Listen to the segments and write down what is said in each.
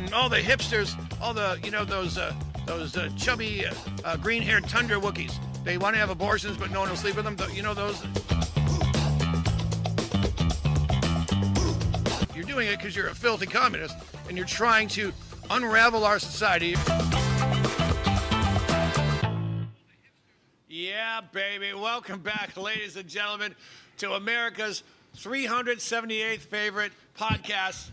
and all the hipsters, all the, those chubby, green-haired tundra Wookiees. They want to have abortions, but no one will sleep with them. You know those? You're doing it because you're a filthy communist, and you're trying to unravel our society. Yeah, baby. Welcome back, ladies and gentlemen, to America's 378th favorite podcast.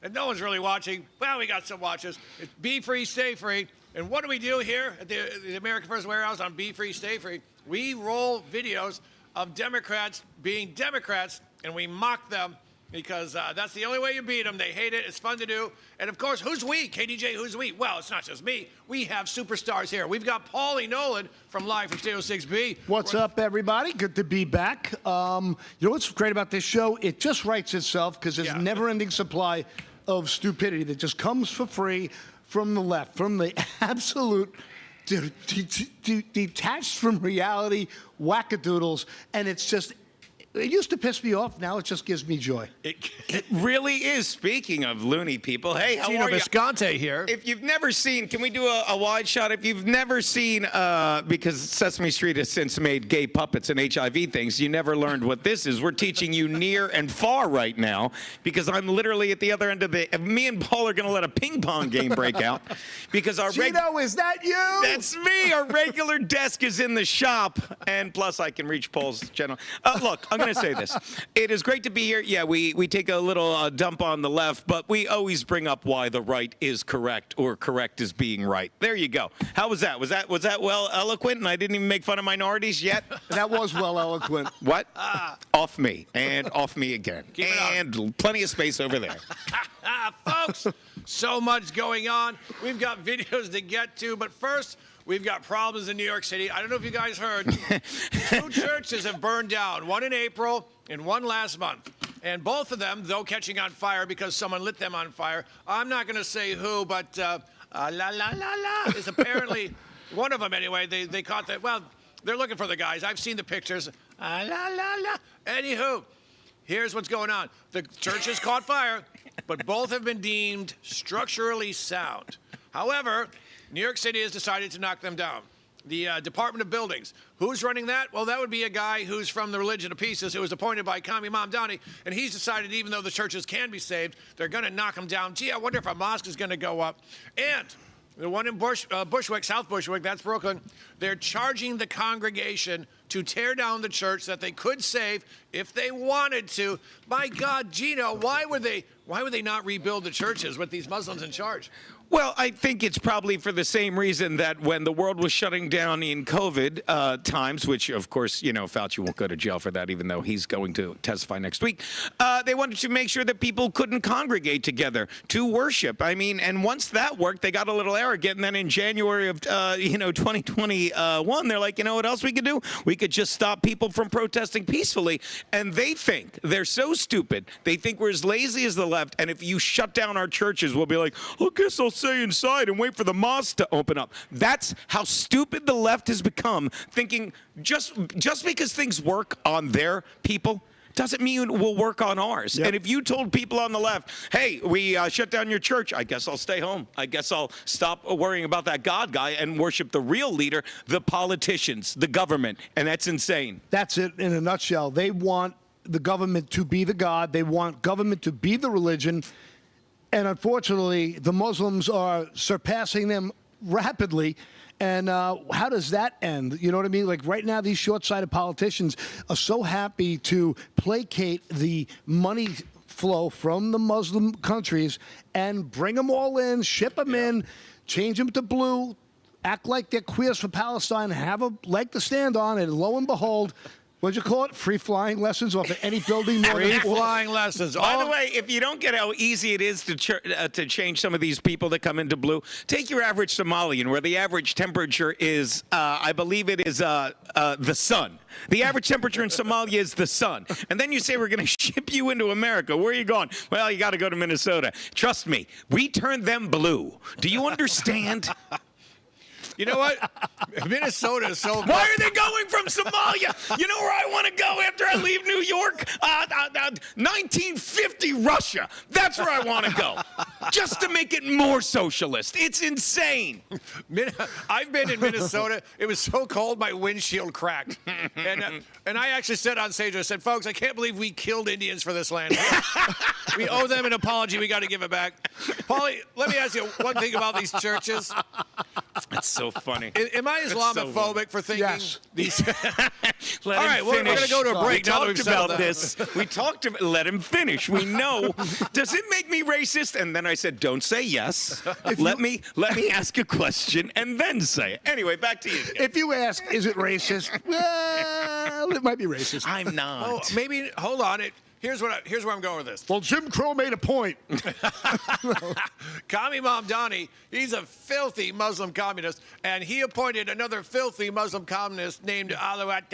And no one's really watching. Well, we got some watchers. It's Be Free, Stay Free. And what do we do here at the American First Warehouse on Be Free, Stay Free? We roll videos of Democrats being Democrats, and we mock them because that's the only way you beat them. They hate it. It's fun to do. And, of course, who's we? KDJ, who's we? Well, it's not just me. We have superstars here. We've got Paulie Nolan from Live from Studio 6B. What's up, everybody? Good to be back. You know what's great about this show? It just writes itself because there's a never-ending supply of stupidity that just comes for free from the left, from the absolute detached from reality wackadoodles, and it's just, it used to piss me off. Now it just gives me joy. It really is. Speaking of loony people, hey, how Gino are you? Visconti here. If you've never seen, can we do a wide shot? If you've never seen, because Sesame Street has since made gay puppets and HIV things, you never learned what this is. We're teaching you near and far right now, because I'm literally at the other end of the. Me and Paul are going to let a ping pong game break out, because our Gino, is that you? That's me. Our regular desk is in the shop, and plus I can reach Paul's general. Look, I'm going to say this. It is great to be here. Yeah, we take a little dump on the left, but we always bring up why the right is correct, or correct is being right. There you go. How was that? Was that well eloquent? And I didn't even make fun of minorities yet? That was well eloquent. What? Off me. And off me again. And plenty of space over there. Folks, so much going on. We've got videos to get to, but first, we've got problems in New York City. I don't know if you guys heard. 2 churches have burned down, one in April and one last month. And both of them, though catching on fire because someone lit them on fire. I'm not going to say who, but is apparently one of them anyway. They caught that. Well, they're looking for the guys. I've seen the pictures. Anywho, here's what's going on. The churches caught fire, but both have been deemed structurally sound. However, New York City has decided to knock them down. The Department of Buildings. Who's running that? Well, that would be a guy who's from the religion of pieces, who was appointed by Commie Mom Downey, and he's decided even though the churches can be saved, they're going to knock them down. Gee, I wonder if a mosque is going to go up. And the one in Bushwick, South Bushwick, that's Brooklyn, they're charging the congregation to tear down the church that they could save if they wanted to. My God, Gino, why would they not rebuild the churches with these Muslims in charge? Well, I think it's probably for the same reason that when the world was shutting down in COVID times, which, of course, Fauci won't go to jail for that, even though he's going to testify next week, they wanted to make sure that people couldn't congregate together to worship. I mean, and once that worked, they got a little arrogant, and then in January of, 2021, they're like, you know what else we could do? We could just stop people from protesting peacefully. And they think, they're so stupid, they think we're as lazy as the left, and if you shut down our churches, we'll be like, I guess I'll stay inside and wait for the mosque to open up. That's how stupid the left has become, thinking just because things work on their people doesn't mean it will work on ours. Yep. And if you told people on the left, hey, we shut down your church, I guess I'll stay home. I guess I'll stop worrying about that God guy and worship the real leader, the politicians, the government. And that's insane. That's it in a nutshell. They want the government to be the God. They want government to be the religion. And unfortunately, the Muslims are surpassing them rapidly. And how does that end? You know what I mean? Like right now, these short-sighted politicians are so happy to placate the money flow from the Muslim countries and bring them all in, ship them in, change them to blue, act like they're queers for Palestine, have a leg to stand on, and lo and behold, what'd you call it? Free flying lessons off of any building. Free flying lessons. By the way, if you don't get how easy it is to change some of these people that come into blue, take your average Somalian, where the average temperature is, I believe it is the sun. The average temperature in Somalia is the sun. And then you say we're going to ship you into America. Where are you going? Well, you got to go to Minnesota. Trust me, we turned them blue. Do you understand? You know what? Minnesota is so. Why are they going from Somalia? You know where I want to go after I leave New York? 1950 Russia. That's where I want to go. Just to make it more socialist. It's insane. I've been in Minnesota. It was so cold, my windshield cracked. And I actually said on stage, I said, folks, I can't believe we killed Indians for this land. We owe them an apology. We got to give it back. Paulie, let me ask you one thing about these churches. That's so funny. Am I Islamophobic for thinking these? All right, we're going to go to a break. We now that we've talked settled about that. this. We talked about. Let him finish. We know. Does it make me racist? And then I said, "Don't say yes. Let me ask a question and then say it." Anyway, back to you. If you ask, is it racist? Well, it might be racist. I'm not. Oh, maybe. Hold on. Here's where I'm going with this. Well, Jim Crow made a point. Commie Mom Downey, he's a filthy Muslim communist, and he appointed another filthy Muslim communist named Alawat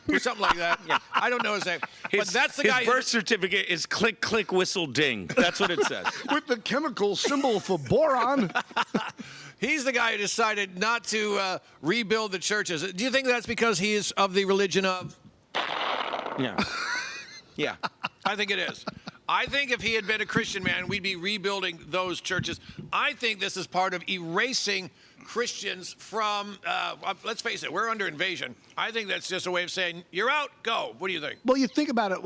or something like that. Yeah. I don't know his name. But that's the guy. His birth certificate is click, click, whistle, ding. That's what it says. With the chemical symbol for boron. He's the guy who decided not to rebuild the churches. Do you think that's because he is of the religion of? Yeah. Yeah. I think it is. I think if he had been a Christian man, we'd be rebuilding those churches. I think this is part of erasing Christians from, let's face it, we're under invasion. I think that's just a way of saying, you're out, go. What do you think? Well, you think about it,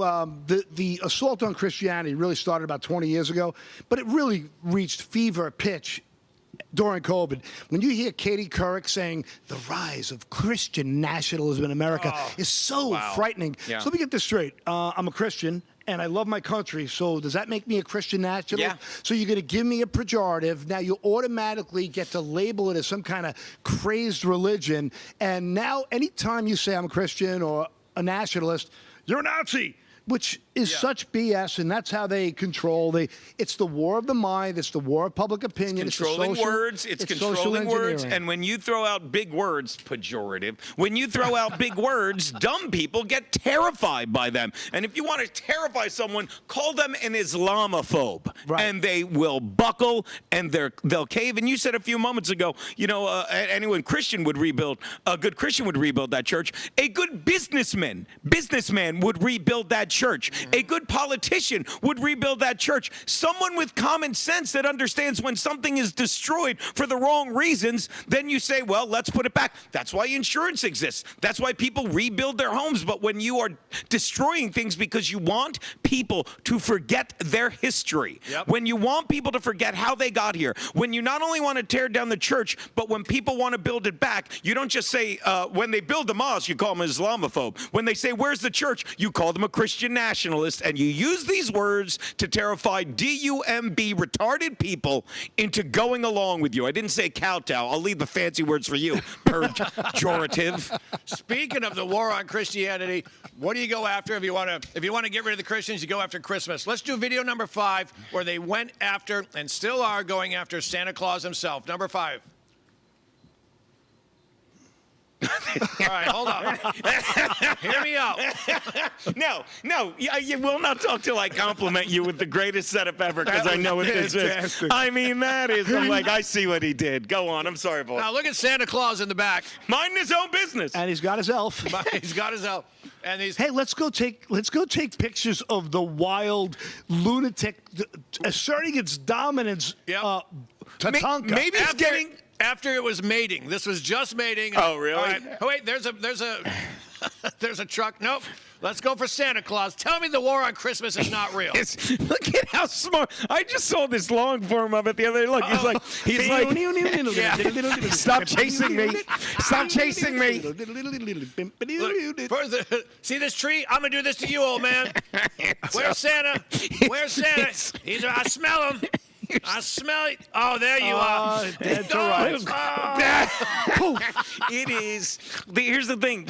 the assault on Christianity really started about 20 years ago, but it really reached fever pitch during COVID. When you hear Katie Couric saying the rise of Christian nationalism in America is so frightening. Yeah. So let me get this straight. I'm a Christian and I love my country. So does that make me a Christian nationalist? Yeah. So you're going to give me a pejorative. Now you automatically get to label it as some kind of crazed religion. And now anytime you say I'm a Christian or a nationalist, you're a Nazi. Which is such BS, and that's how they control. It's the war of the mind. It's the war of public opinion. It's controlling words. It's controlling words. And when you throw out big words, pejorative, when you throw out big words, dumb people get terrified by them. And if you want to terrify someone, call them an Islamophobe. Right. And they will buckle and they'll cave. And you said a few moments ago, you know, anyone Christian would rebuild, a good Christian would rebuild that church. A good businessman would rebuild that church. A good politician would rebuild that church. Someone with common sense that understands when something is destroyed for the wrong reasons, then you say, well, let's put it back. That's why insurance exists. That's why people rebuild their homes. But when you are destroying things because you want people to forget their history, when you want people to forget how they got here, when you not only want to tear down the church, but when people want to build it back, you don't just say, when they build the mosque, you call them an Islamophobe. When they say, where's the church? You call them a Christian nationalist, and you use these words to terrify DUMB retarded people into going along with you. I didn't say kowtow. I'll leave the fancy words for you. Pejorative. Speaking of the war on Christianity, what do you go after if you want to get rid of the Christians? You go after Christmas. Let's do video number 5, where they went after and still are going after Santa Claus himself. Number 5. All right, hold on. Hear me out. No, you will not talk till I compliment you with the greatest setup ever, because I know what this is. I mean, that is, I'm like, I see what he did. Go on, I'm sorry, boy. Now look at Santa Claus in the back. Minding his own business. And he's got his elf. He's got his elf. And he's Hey, let's go take pictures of the wild lunatic asserting its dominance. Tatanka. Maybe it's getting... After it was mating. This was just mating. Oh, really? All right. Oh, wait, there's a truck. Nope. Let's go for Santa Claus. Tell me the war on Christmas is not real. Look at how smart. I just saw this long form of it the other day. Look, he's like, stop chasing me. Stop chasing me. Look, see this tree? I'm going to do this to you, old man. Where's Santa? Where's Santa? I smell him. I smell it. Oh, there you are. That's all right. It is. Here's the thing.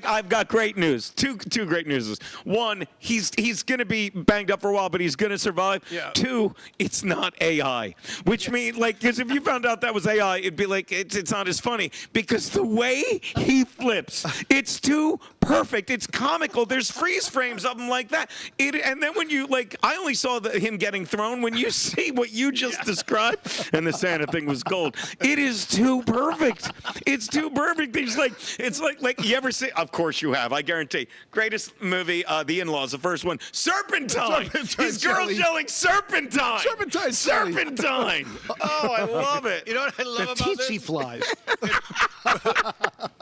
I've got great news. Two great news. One, he's going to be banged up for a while, but he's going to survive. Yeah. 2, it's not AI. Which means, because if you found out that was AI, it'd be like, it's not as funny. Because the way he flips, it's too perfect. It's comical. There's freeze frames of him like that. And then when you, like, I only saw him getting thrown. When you see what you just described, and the Santa thing was gold, it is too perfect. It's too perfect. It's like you ever see, of course you have, I guarantee. Greatest movie, The In-Laws, the first one, Serpentine. His girl's yelling, Serpentine. Serpentine. Serpentine. Oh, I love it. You know what I love The about tsetse this? flies.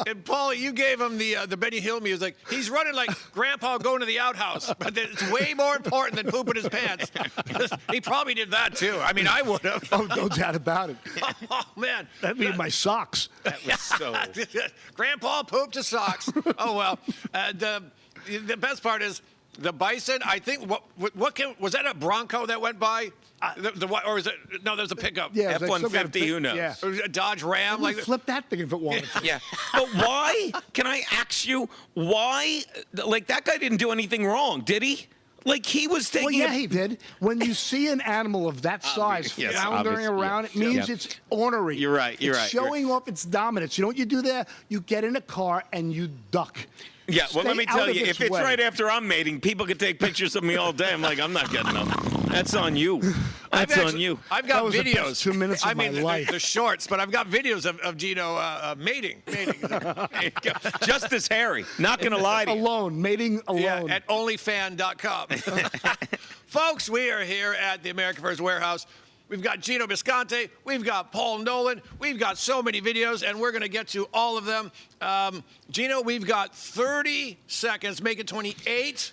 And Paulie, you gave him the Benny Hill music. He's running like Grandpa going to the outhouse, but it's way more important than pooping his pants. He probably did that too. I mean, I would have. Oh, no doubt about it. Oh man, That'd be my socks. That was so. Grandpa pooped his socks. Oh well. The best part is the bison. I think was that a Bronco that went by? Or is it? No, there's a pickup. Yeah, it's like some kind of F-150. Who knows? Yeah. Or a Dodge Ram. Like Like flip that thing if it wanted to. Yeah, but why? Can I ask you why? Like that guy didn't do anything wrong, did he? Like he was taking. Well, yeah, he did. When you see an animal of that size yes, floundering obviously, around, it means it's ornery. You're right, you're it's right, showing off its dominance. You know what you do there? You get in a car and you duck. Yeah, well, let Stay me out tell of you, its if it's way. right after I'm mating, people can take pictures of me all day. I'm like, I'm not getting them. That's on you. That's on you. I've got That was the videos. best 2 minutes of I mean, my life. the shorts, but I've got videos of Gino mating. Just as hairy. Not going to lie to you. Alone, mating alone. Yeah, at onlyfan.com. Folks, we are here at the America First Warehouse. We've got Gino Bisconte. We've got Paul Nolan. We've got so many videos, and we're going to get to all of them. Gino, we've got 30 seconds. Make it 28.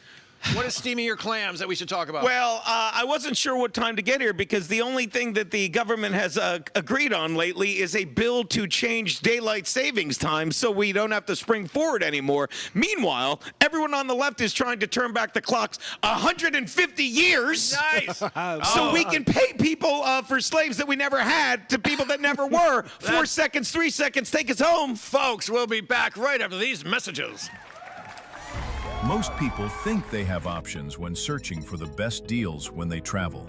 What is steaming your clams that we should talk about? Well, I wasn't sure what time to get here because the only thing that the government has agreed on lately is a bill to change daylight savings time so we don't have to spring forward anymore. Meanwhile, everyone on the left is trying to turn back the clocks 150 years. Nice. So we can pay people for slaves that we never had to people that never were. 4 seconds, 3 seconds, take us home. Folks, we'll be back right after these messages. Most people think they have options when searching for the best deals when they travel.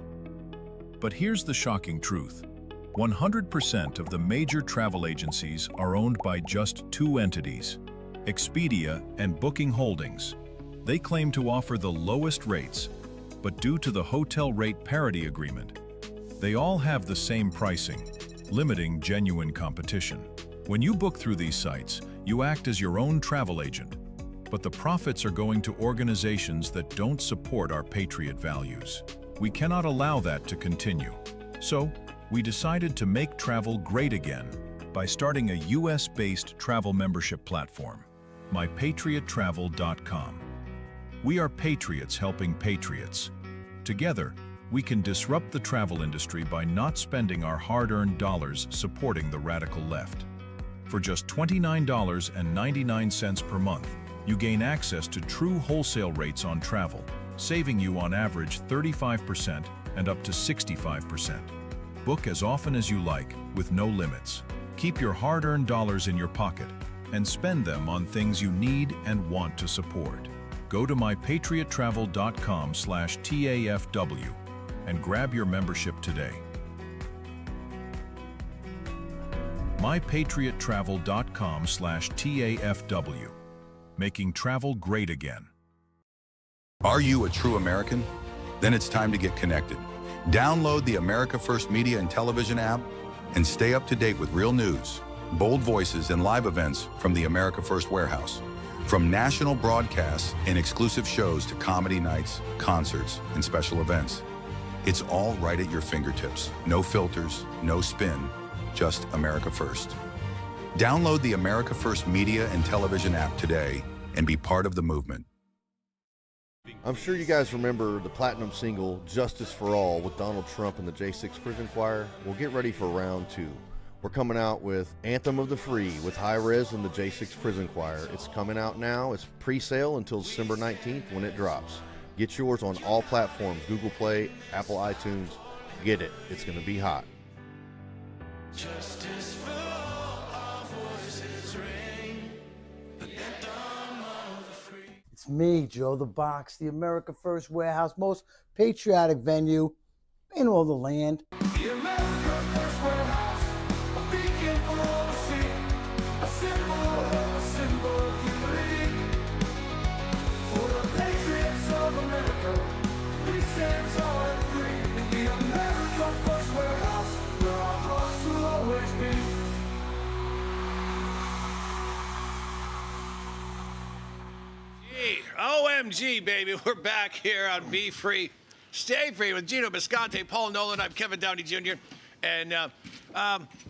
But here's the shocking truth. 100% of the major travel agencies are owned by just two entities, Expedia and Booking Holdings. They claim to offer the lowest rates, but due to the hotel rate parity agreement, they all have the same pricing, limiting genuine competition. When you book through these sites, you act as your own travel agent, but the profits are going to organizations that don't support our patriot values. We cannot allow that to continue. So, we decided to make travel great again by starting a US-based travel membership platform, mypatriottravel.com. We are patriots helping patriots. Together, we can disrupt the travel industry by not spending our hard-earned dollars supporting the radical left. For just $29.99 per month, you gain access to true wholesale rates on travel, saving you on average 35% and up to 65%. Book as often as you like, with no limits. Keep your hard-earned dollars in your pocket and spend them on things you need and want to support. Go to mypatriottravel.com/TAFW and grab your membership today. mypatriottravel.com/TAFW. Making travel great again. Are you a true American? Then it's time to get connected. Download the America First Media and Television app and stay up to date with real news, bold voices, and live events from the America First Warehouse. From national broadcasts and exclusive shows to comedy nights, concerts, and special events. It's all right at your fingertips. No filters, no spin, just America First. Download the America First Media and Television app today and be part of the movement. I'm sure you guys remember the platinum single, Justice for All, with Donald Trump and the J6 Prison Choir. Well, get ready for round two. We're coming out with Anthem of the Free with High Res and the J6 Prison Choir. It's coming out now. It's pre-sale until December 19th when it drops. Get yours on all platforms, Google Play, Apple iTunes. Get it. It's going to be hot. Justice for all voices ring, the anthem of the free. It's me, Joe the Box, the America First Warehouse, most patriotic venue in all the land. The America First Warehouse, a beacon for all to see, a symbol of unity. OMG, baby. We're back here on Be Free, Stay Free with Gino Bisconte, Paul Nolan. I'm Kevin Downey Jr. And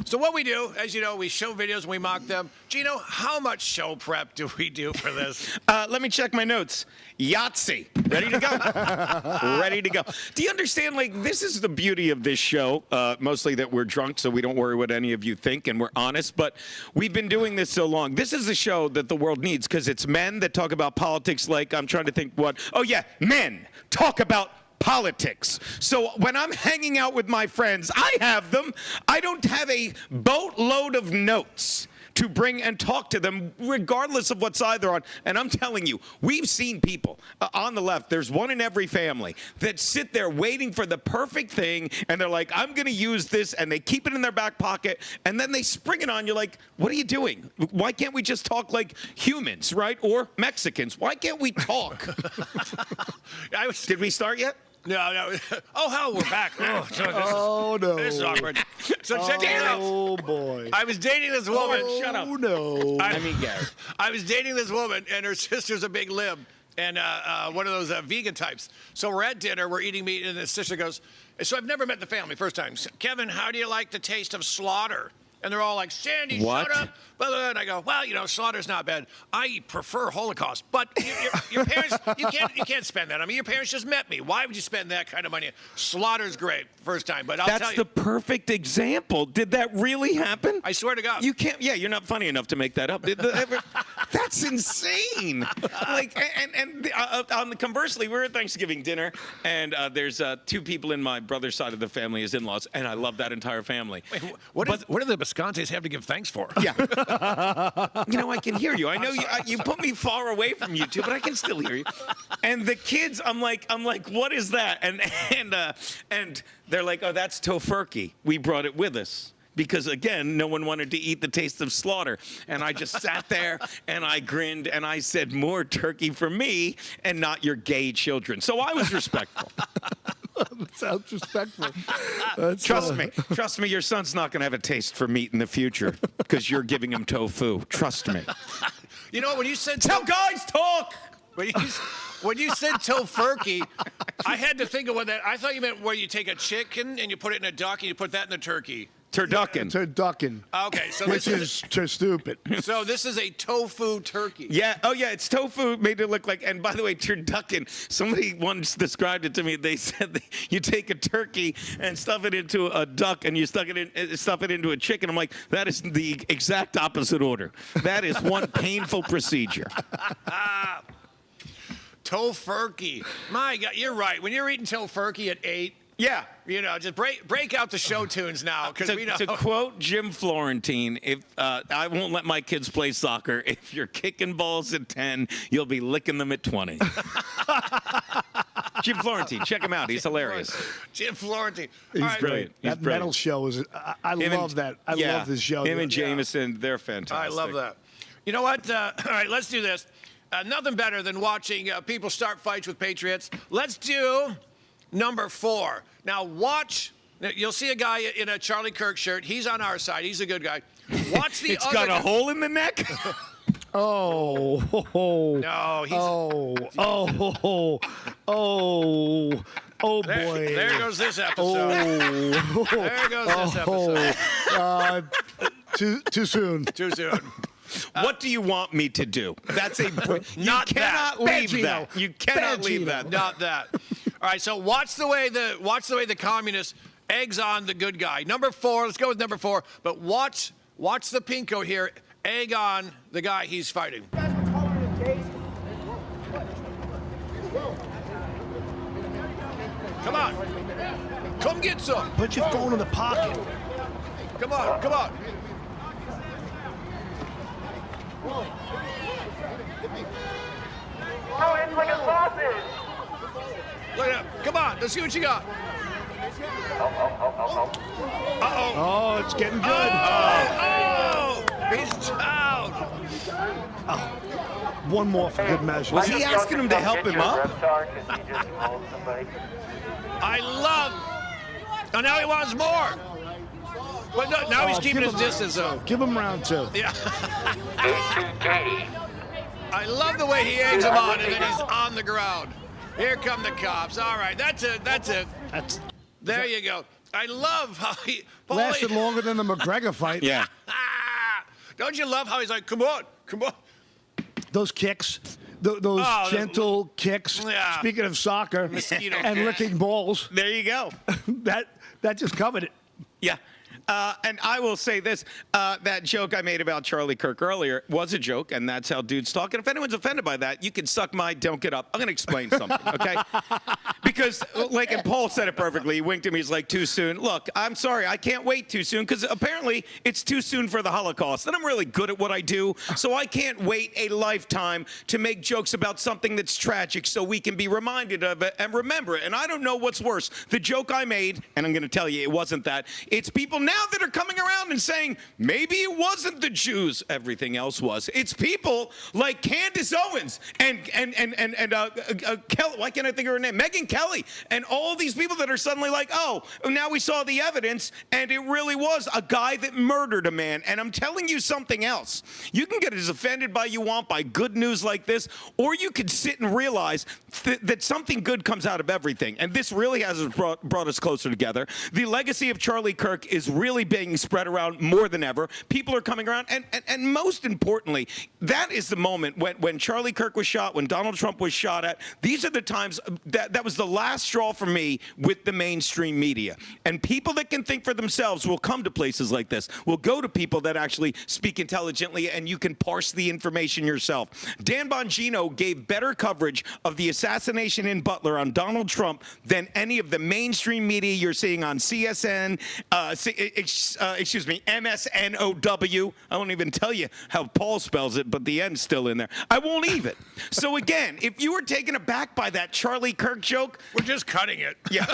so what we do, as you know, we show videos and we mock them. Gino, how much show prep do we do for this? Let me check my notes. Yahtzee. Ready to go. Ready to go. Do you understand, like, this is the beauty of this show, mostly that we're drunk, so we don't worry what any of you think, and we're honest, but we've been doing this so long. This is a show that the world needs, because it's men that talk about politics like, I'm trying to think what, oh yeah, men talk about politics. So when I'm hanging out with my friends, I have them. I don't have a boatload of notes to bring and talk to them, regardless of what side they're on. And I'm telling you, we've seen people on the left, there's one in every family, that sit there waiting for the perfect thing, and they're like, I'm going to use this, and they keep it in their back pocket, and then they spring it on you like, what are you doing? Why can't we just talk like humans, right? Or Mexicans. Why can't we talk? Did we start yet? No. Oh, hell, we're back. Oh, no. This is awkward. So check it out. Oh, boy. I was dating this woman. Shut up. Oh, no. I mean, Gary. I was dating this woman, and her sister's a big lib, and one of those vegan types. So we're at dinner, we're eating meat, and the sister goes, so I've never met the family, first time. Kevin, how do you like the taste of slaughter? And they're all like, Sandy, What? shut up. And I go, well, you know, slaughter's not bad. I prefer Holocaust. But your parents, you can't spend that. I mean, your parents just met me. Why would you spend that kind of money? Slaughter's great, first time. But I'll tell That's you. the perfect example. Did that really happen? I swear to God. You can't. Yeah, you're not funny enough to make that up. That's insane. Like, and on the conversely, we're at Thanksgiving dinner, and there's two people in my brother's side of the family as in-laws, and I love that entire family. Wait, what do the Biscontes have to give thanks for? Yeah. You know, I can hear you. I know you put me far away from you two, but I can still hear you. And the kids, I'm like, what is that? And they're like, oh, that's tofurkey. We brought it with us. Because, again, no one wanted to eat the taste of slaughter. And I just sat there, and I grinned, and I said, more turkey for me and not your gay children. So I was respectful. That sounds respectful. Trust me, your son's not going to have a taste for meat in the future because you're giving him tofu. Trust me. You know, when you said Tell guys talk! When you said tofurkey, I had to think of what that. I thought you meant where you take a chicken and you put it in a duck and you put that in the turkey. Turducken. Turducken. Okay, so Which is too stupid. So this is a tofu turkey. Yeah. Oh, yeah. It's tofu made it look like. And by the way, turducken. Somebody once described it to me. They said that you take a turkey and stuff it into a duck, and you stuff it into a chicken. I'm like, that is the exact opposite order. That is one painful procedure. Tofurkey. My God, you're right. When you're eating tofurkey at 8. Yeah. You know, just break out the show tunes now, because we know. To quote Jim Florentine, if I won't let my kids play soccer. If you're kicking balls at 10, you'll be licking them at 20. Jim Florentine, check him out. He's hilarious. Jim Florentine. He's All right. brilliant. He's That brilliant. metal show is. I love that. I love this show. Him and Jameson, they're fantastic. I love that. You know what? All right, let's do this. Nothing better than watching people start fights with Patriots. Let's do number 4. Now watch. You'll see a guy in a Charlie Kirk shirt. He's on our side. He's a good guy. Watch the It's other got a guy. hole in the neck? Oh. No, he's. Oh boy. There goes this episode. There goes this episode. Too soon. Too soon. What do you want me to do? That's a. Not you cannot that. leave Bad that. Gino. You cannot Bad leave Gino. that. Not that. All right, so watch the way the communists eggs on the good guy. Number 4. Let's go with number 4. But watch the pinko here egg on the guy he's fighting. Come on. Come get some. Put your phone in the pocket. Come on. Come on. Oh, it's like a sausage. Look at that. Come on. Let's see what you got. Uh-oh. Oh, it's getting good. Oh, he's down. One more for good measure. Was he asking him to help him up? I love. Oh, now he wants more. But no, now he's keeping his distance, though. Give him round 2. Yeah. I love the way he eggs him on, and then he's on the ground. Here come the cops. All right, that's it. There you go. I love how he Lasted longer than the McGregor fight. Yeah. Don't you love how he's like, come on. Those kicks, those gentle kicks. Yeah. Speaking of soccer Mosquito and kicks. licking balls, There you go. that just covered it. Yeah. And I will say this, that joke I made about Charlie Kirk earlier was a joke, and that's how dudes talk. And if anyone's offended by that, you can suck my don't get up. I'm going to explain something, okay? Because, like, and Paul said it perfectly. He winked at me. He's like, too soon. Look, I'm sorry. I can't wait too soon because apparently it's too soon for the Holocaust. And I'm really good at what I do, so I can't wait a lifetime to make jokes about something that's tragic so we can be reminded of it and remember it. And I don't know what's worse. The joke I made, and I'm going to tell you it wasn't that. It's people now that are coming around and saying, maybe it wasn't the Jews, everything else was. It's people like Candace Owens and Kelly, why can't I think of her name? Megyn Kelly, and all these people that are suddenly like, oh, now we saw the evidence, and it really was a guy that murdered a man. And I'm telling you something else. You can get as offended by you want by good news like this, or you could sit and realize that something good comes out of everything. And this really has brought us closer together. The legacy of Charlie Kirk is really being spread around more than ever. People are coming around, and most importantly, that is the moment when Charlie Kirk was shot, when Donald Trump was shot at. These are the times that was the last straw for me with the mainstream media. And people that can think for themselves will come to places like this, will go to people that actually speak intelligently, and you can parse the information yourself. Dan Bongino gave better coverage of the assassination in Butler on Donald Trump than any of the mainstream media you're seeing on CSN, MSNOW. I won't even tell you how Paul spells it, but the N's still in there. I won't even. So again, if you were taken aback by that Charlie Kirk joke, We're just cutting it. yeah.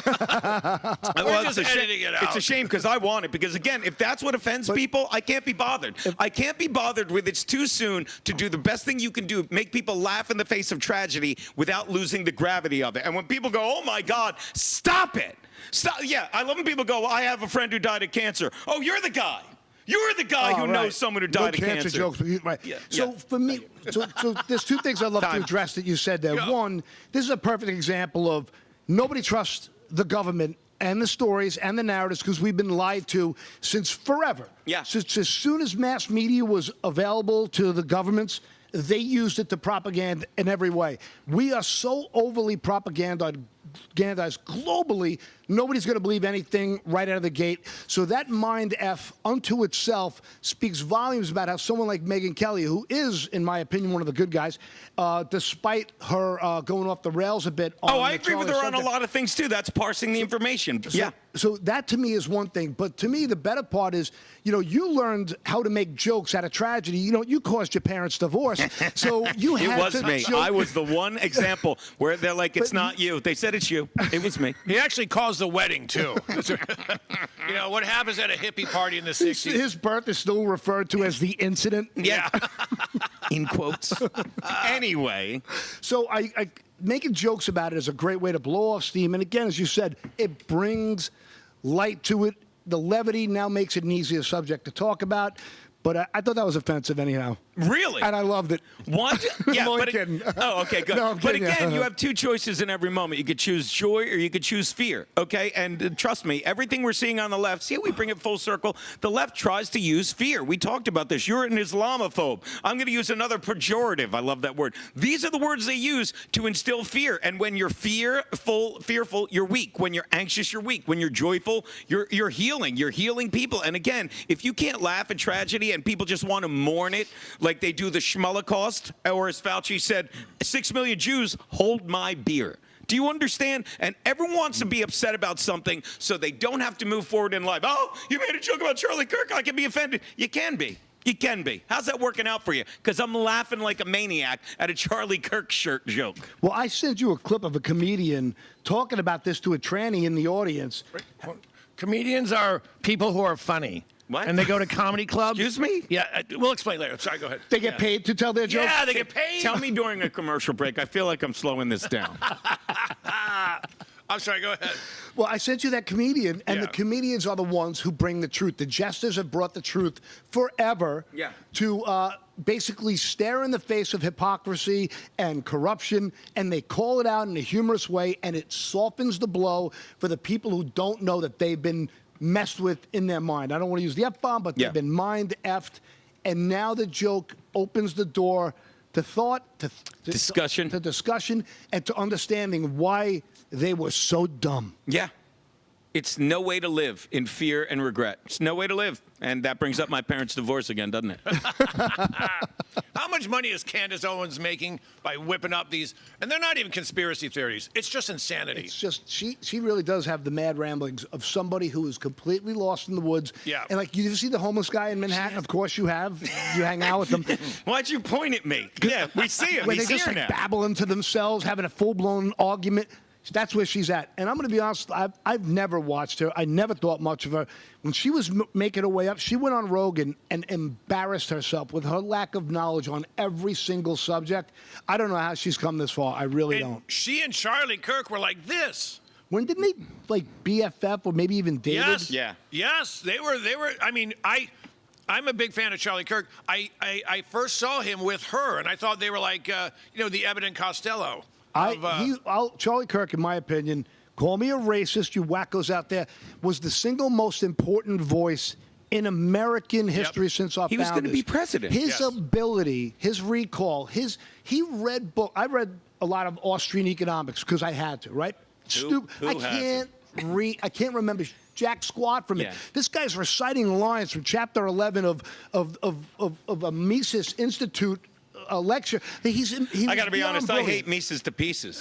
We're just editing it out. It's a shame because I want it. Because again, if that's what offends people, I can't be bothered. I can't be bothered with it's too soon to do the best thing you can do, make people laugh in the face of tragedy without losing the gravity of it. And when people go, oh my God, stop it. Stop. Yeah, I love when people go, well, I have a friend who died of cancer. Oh, you're the guy. You're the guy who knows someone who died of cancer. Jokes, right. Yeah, So yeah. for me, so there's two things I'd love to address that you said there. Yeah. One, this is a perfect example of nobody trusts the government and the stories and the narratives because we've been lied to since forever. Yeah. Since as soon as mass media was available to the governments, they used it to propaganda in every way. We are so overly propagandized globally, nobody's going to believe anything right out of the gate. So that mind F unto itself speaks volumes about how someone like Megyn Kelly, who is, in my opinion, one of the good guys, despite her going off the rails a bit. Oh, I agree with her on a lot of things too. That's parsing the information. Yeah. So that to me is one thing. But to me, the better part is, you learned how to make jokes out of tragedy. You caused your parents divorce. So you had It was to me. joke. I was the one example where they're like, it's not you. They said it's you. It was me. He actually caused the wedding, too. What happens at a hippie party in the 60s? His birth is still referred to as the incident. Yeah. In quotes. Anyway. So I making jokes about it is a great way to blow off steam. And again, as you said, it brings light to it. The levity now makes it an easier subject to talk about. But I thought that was offensive anyhow. Really? And I loved it. What? Yeah, I'm only but kidding. Oh, okay, good. No, I'm but kidding, again, yeah. you have two choices in every moment. You could choose joy or you could choose fear, okay? And trust me, everything we're seeing on the left, see how we bring it full circle? The left tries to use fear. We talked about this. You're an Islamophobe. I'm going to use another pejorative. I love that word. These are the words they use to instill fear. And when you're fearful, you're weak. When you're anxious, you're weak. When you're joyful, you're healing. You're healing people. And again, if you can't laugh at tragedy and people just want to mourn it like they do the Schmolocaust, or as Fauci said, 6 million Jews, hold my beer. Do you understand? And everyone wants to be upset about something so they don't have to move forward in life. Oh, you made a joke about Charlie Kirk. I can be offended. You can be. You can be. How's that working out for you? Because I'm laughing like a maniac at a Charlie Kirk shirt joke. Well, I sent you a clip of a comedian talking about this to a tranny in the audience. Comedians are people who are funny. What? And they go to comedy clubs. Excuse me? Yeah, we'll explain later. Sorry, go ahead. They get paid to tell their jokes? Yeah, they get paid. Tell me during a commercial break. I feel like I'm slowing this down. I'm sorry, go ahead. Well, I sent you that comedian, and Yeah. the comedians are the ones who bring the truth. The jesters have brought the truth forever Yeah. to basically stare in the face of hypocrisy and corruption, and they call it out in a humorous way, and it softens the blow for the people who don't know that they've been messed with in their mind. I don't want to use the F-bomb, but they've been mind-effed, and now the joke opens the door to thought, to discussion, and to understanding why they were so dumb. Yeah. It's no way to live in fear and regret. It's no way to live. And that brings up my parents' divorce again, doesn't it? How much money is Candace Owens making by whipping up these? And they're not even conspiracy theories. It's just insanity. It's just, she really does have the mad ramblings of somebody who is completely lost in the woods. Yeah. And like, you see the homeless guy in Manhattan? Of course you have. You hang out with them. Why'd you point at me? Yeah, we see him. When He's they just here like now. babbling to themselves, having a full-blown argument. That's where she's at. And I'm going to be honest, I've never watched her. I never thought much of her. When she was making her way up, she went on Rogan and embarrassed herself with her lack of knowledge on every single subject. I don't know how she's come this far. I really don't. She and Charlie Kirk were like this. When didn't they, like, BFF or maybe even dated? Yes. Yeah. Yes, they were. I mean, I'm a big fan of Charlie Kirk. I first saw him with her, and I thought they were like, the Abbott and Costello. Charlie Kirk, in my opinion, call me a racist, you wackos out there, was the single most important voice in American history since our founders. He was going to be president. His ability, his recall, he read book. I read a lot of Austrian economics because I had to, right? I can't remember jack squat from it. Yeah. This guy's reciting lines from chapter 11 of a Mises Institute a lecture. I got to be honest, I hate Mises to pieces.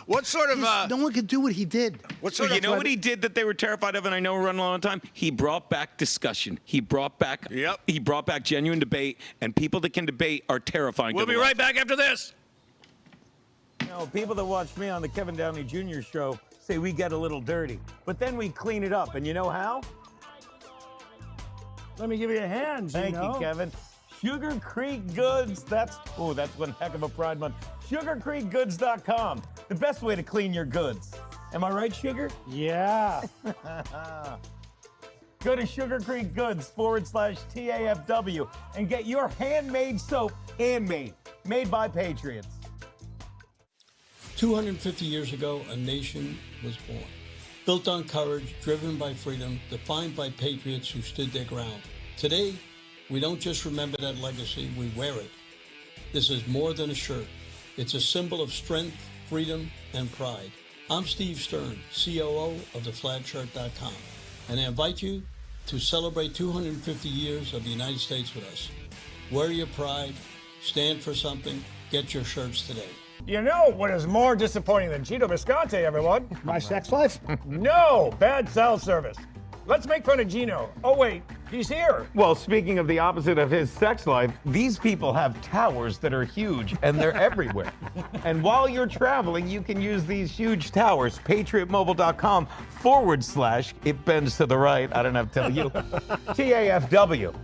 What sort of... no one could do what he did. What sort You know what he did that they were terrified of, and I know we're running low on time? He brought back discussion. He brought back genuine debate, and people that can debate are terrifying. We'll be right back after this. You know, people that watch me on the Kevin Downey Jr. show say we get a little dirty, but then we clean it up, and you know how? Let me give you a hand, Thank you, Kevin. Sugar Creek Goods, that's one heck of a Pride Month. SugarCreekGoods.com, the best way to clean your goods. Am I right, Sugar? Yeah. Go to Sugar Creek Goods /TAFW and get your handmade soap, handmade, made by Patriots. 250 years ago, a nation was born, built on courage, driven by freedom, defined by patriots who stood their ground. Today, we don't just remember that legacy, we wear it. This is more than a shirt. It's a symbol of strength, freedom, and pride. I'm Steve Stern, COO of theflagshirt.com, and I invite you to celebrate 250 years of the United States with us. Wear your pride, stand for something, get your shirts today. You know what is more disappointing than Gino Bisconte, everyone? My sex life? No, bad cell service. Let's make fun of Gino. Oh, wait, he's here. Well, speaking of the opposite of his sex life, these people have towers that are huge and they're everywhere. And while you're traveling, you can use these huge towers. PatriotMobile.com /it bends to the right. I don't have to tell you. TAFW.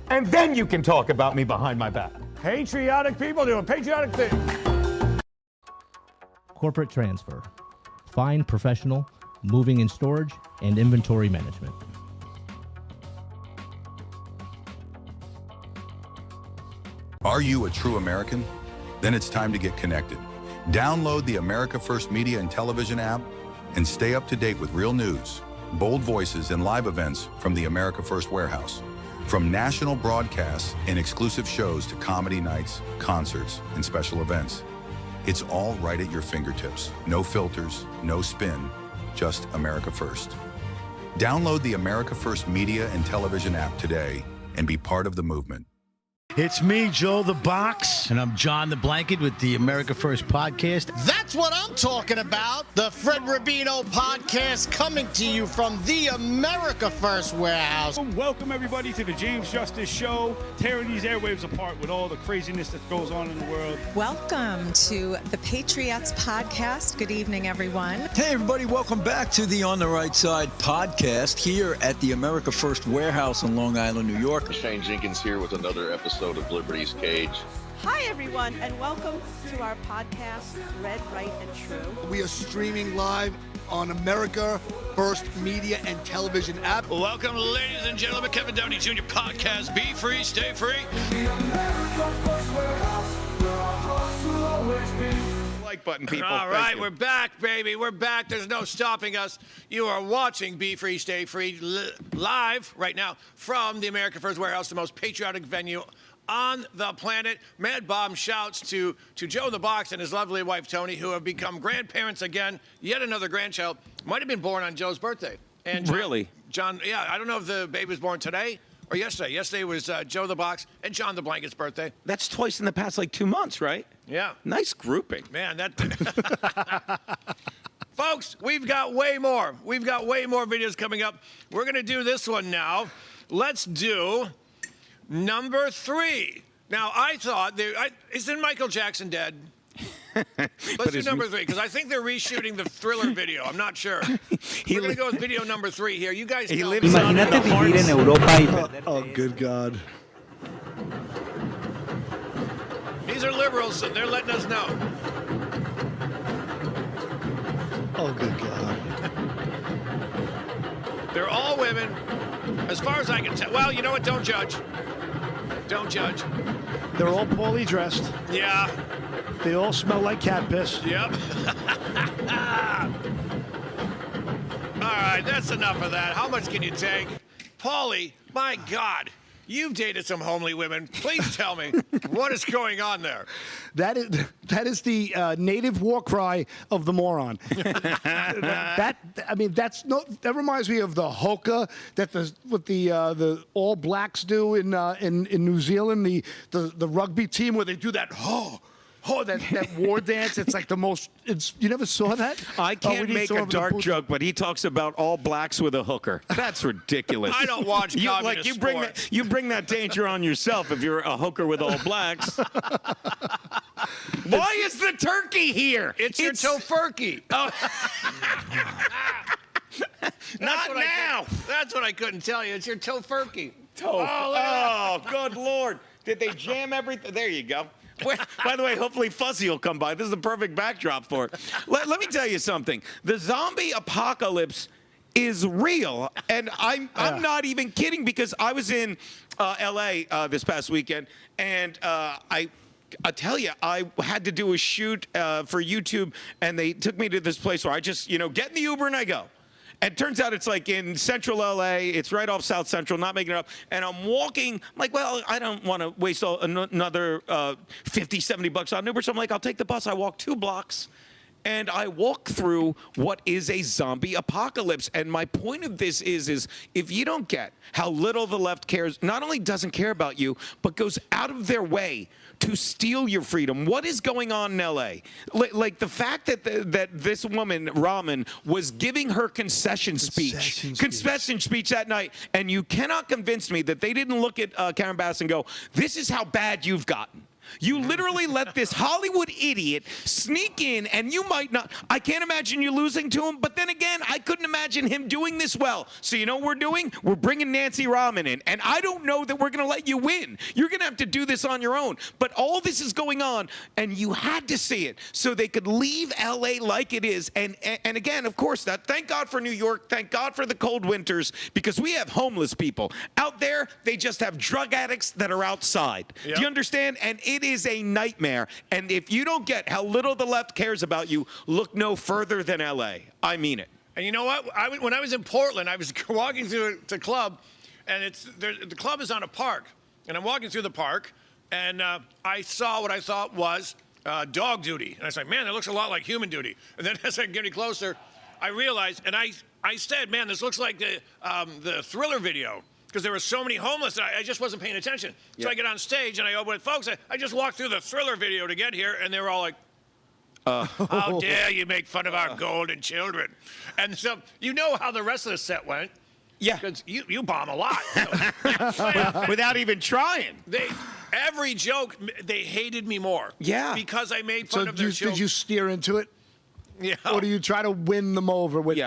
And then you can talk about me behind my back. Patriotic people doing patriotic things. Corporate transfer. Fine professional, moving and storage, and inventory management. Are you a true American? Then it's time to get connected. Download the America First Media and Television app and stay up to date with real news, bold voices, and live events from the America First Warehouse. From national broadcasts and exclusive shows to comedy nights, concerts, and special events. It's all right at your fingertips. No filters, no spin, just America First. Download the America First Media and Television app today and be part of the movement. It's me, Joe the Box, and I'm John the Blanket with the America First podcast. That's what I'm talking about. The Fred Rubino podcast coming to you from the America First Warehouse. Welcome, everybody, to the James Justice Show, tearing these airwaves apart with all the craziness that goes on in the world. Welcome to the Patriots podcast. Good evening, everyone. Hey, everybody. Welcome back to the On the Right Side podcast here at the America First Warehouse in Long Island, New York. Shane Jenkins here with another episode of Liberty's Cage. Hi, everyone, and welcome to our podcast, Red, Right, and True. We are streaming live on America First Media and Television app. Welcome, ladies and gentlemen, Kevin Downey Jr. podcast. Be free, stay free. Like button, people. All Thank right, you. we're back, baby. We're back. There's no stopping us. You are watching Be Free, Stay Free live right now from the America First Warehouse, the most patriotic venue on the planet. Mad Bob shouts to Joe in the Box and his lovely wife, Tony, who have become grandparents again. Yet another grandchild. Might have been born on Joe's birthday. And Really? John, yeah, I don't know if the baby was born today or yesterday. Yesterday was Joe the Box and John the Blanket's birthday. That's twice in the past, 2 months, right? Yeah. Nice grouping. Man, that... Folks, we've got way more. We've got way more videos coming up. We're going to do this one now. Let's do number 3. Now, I thought... isn't Michael Jackson dead? Let's do number 3, because I think they're reshooting the Thriller video. I'm not sure. We're going to go with video number 3 here. You guys tell me. Imagínate vivir en Europa y perderte. Oh, good God. These are liberals, so they're letting us know. Oh, good God. They're all women, as far as I can tell. Well, you know what? Don't judge. Don't judge. They're all poorly dressed. Yeah. They all smell like cat piss. Yep. All right, that's enough of that. How much can you take? Paulie, my God, you've dated some homely women. Please tell me, what is going on there? That is the native war cry of the moron. That reminds me of the hoka that the All Blacks do in New Zealand, the rugby team where they do that that war dance. It's like the most. You never saw that? I can't make a dark joke, but he talks about all blacks with a hooker. That's ridiculous. I don't watch communist sports. You bring that danger on yourself if you're a hooker with all blacks. Why is the turkey here? It's your tofurkey. Oh. Not now. That's what I couldn't tell you. It's your tofurkey. Oh, good Lord. Did they jam everything? There you go. By the way, hopefully Fuzzy will come by. This is the perfect backdrop for it. Let me tell you something. The zombie apocalypse is real, and I'm not even kidding, because I was in L.A. This past weekend, and I tell you, I had to do a shoot for YouTube, and they took me to this place where I just, get in the Uber and I go. And it turns out it's like in central LA. It's right off South Central, not making it up. And I'm walking, I'm like, well, I don't want to waste another $50, $70 on Uber. So I'm like, I'll take the bus. I walk 2 blocks. And I walk through what is a zombie apocalypse. And my point of this is if you don't get how little the left cares, not only doesn't care about you, but goes out of their way to steal your freedom. What is going on in L.A.? Like the fact that that this woman, Rahman, was giving her concession speech that night, and you cannot convince me that they didn't look at Karen Bass and go, this is how bad you've gotten. You literally let this Hollywood idiot sneak in, and you might not. I can't imagine you losing to him, but then again, I couldn't imagine him doing this well. So you know what we're doing? We're bringing Nancy Rahman in, and I don't know that we're going to let you win. You're going to have to do this on your own. But all this is going on, and you had to see it so they could leave L.A. like it is. And again, of course, thank God for New York. Thank God for the cold winters, because we have homeless people. Out there, they just have drug addicts that are outside. Yep. Do you understand? And it is a nightmare. And if you don't get how little the left cares about you, look no further than L.A. I mean it. And you know what? When I was in Portland, I was walking through the club, and the club is on a park. And I'm walking through the park, and I saw what I thought was dog duty. And I said, man, that looks a lot like human duty. And then as I get closer, I realized, and I said, man, this looks like the Thriller video. Because there were so many homeless, and I just wasn't paying attention. So I get on stage, and I open it. Folks, I just walked through the Thriller video to get here, and they were all like, how dare you make fun of our golden children. And so you know how the rest of the set went. Yeah. Because you bomb a lot. Without even trying. Every joke, they hated me more. Yeah. Because I made fun of their children. Did you steer into it? Yeah. Or do you try to win them over with,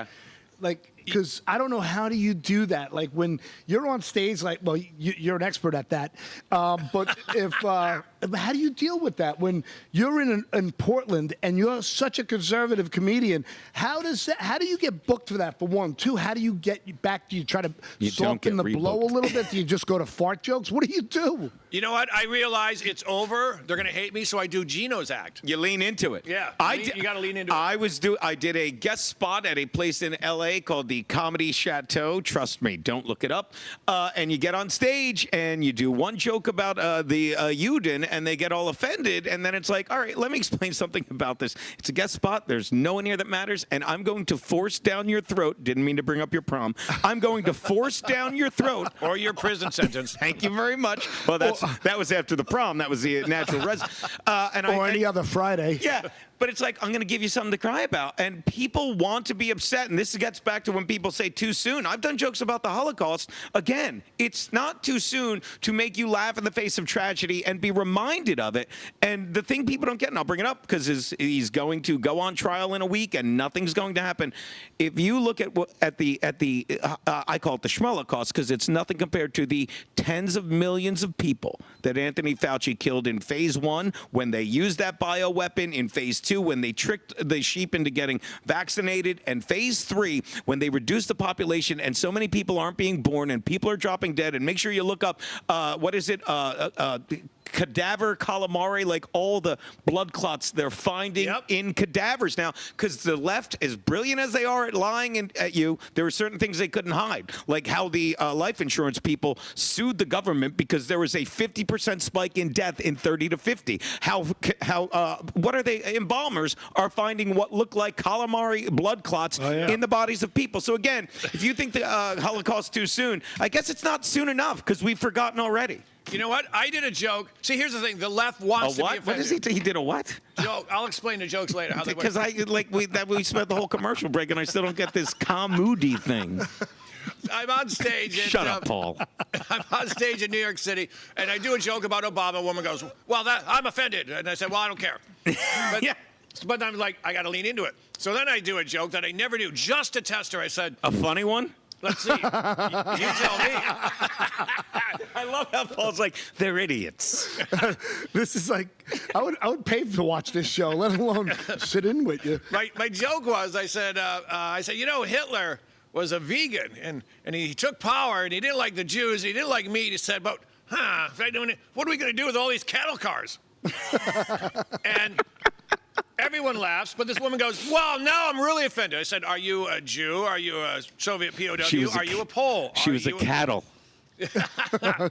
like, because I don't know how do you do that. Like when you're on stage, like, well, you're an expert at that. But how do you deal with that when you're in Portland and you're such a conservative comedian? How do you get booked for that? For one, two, how do you get back? Do you try to soften the blow a little bit? Do you just go to fart jokes? What do you do? You know what? I realize it's over. They're going to hate me, so I do Gino's act. You lean into it. Yeah, you got to lean into it. I did a guest spot at a place in L.A. called the Comedy Chateau. Trust me, don't look it up. And you get on stage and you do one joke about the Uden, and they get all offended. And then it's like, all right, let me explain something about this. It's a guest spot. There's no one here that matters. And I'm going to force down your throat. Didn't mean to bring up your prom. I'm going to force down your throat. Or your prison sentence. Thank you very much. Well, that was after the prom. That was the natural Any other Friday. Yeah. But it's like, I'm going to give you something to cry about. And people want to be upset. And this gets back to when people say too soon. I've done jokes about the Holocaust. Again, it's not too soon to make you laugh in the face of tragedy and be reminded of it. And the thing people don't get, and I'll bring it up because he's going to go on trial in a week and nothing's going to happen. If you look at the I call it the Schmolocaust because it's nothing compared to the tens of millions of people that Anthony Fauci killed in phase 1 when they used that bioweapon, in phase 2 when they tricked the sheep into getting vaccinated, and phase 3 when they reduced the population and so many people aren't being born and people are dropping dead. And make sure you look up, cadaver calamari, like all the blood clots they're finding in cadavers now, because the left, as brilliant as they are at lying at you, there are certain things they couldn't hide, like how the life insurance people sued the government because there was a 50% spike in death in 30 to 50. How what are they? Embalmers are finding what look like calamari blood clots in the bodies of people. So again, if you think the Holocaust too soon, I guess it's not soon enough because we've forgotten already. You know what? I did a joke. See, here's the thing. The left wants to be offended. What is he? He did a what? Joke. I'll explain the jokes later. Because we spent the whole commercial break and I still don't get this comedy thing. I'm on stage. Shut up, Paul. I'm on stage in New York City, and I do a joke about Obama. A woman goes, "Well, I'm offended," and I said, "Well, I don't care." But I'm like, I got to lean into it. So then I do a joke that I never do, just to test her. I said, "A funny one." Let's see. You tell me. I love how Paul's like, they're idiots. This is like, I would pay to watch this show, let alone sit in with you. My joke was, I said, you know, Hitler was a vegan, and he took power, and he didn't like the Jews, he didn't like meat. He said, but, what are we going to do with all these cattle cars? And everyone laughs, but this woman goes, well, now I'm really offended. I said, are you a Jew? Are you a Soviet POW? Are you a Pole? She was a cattle.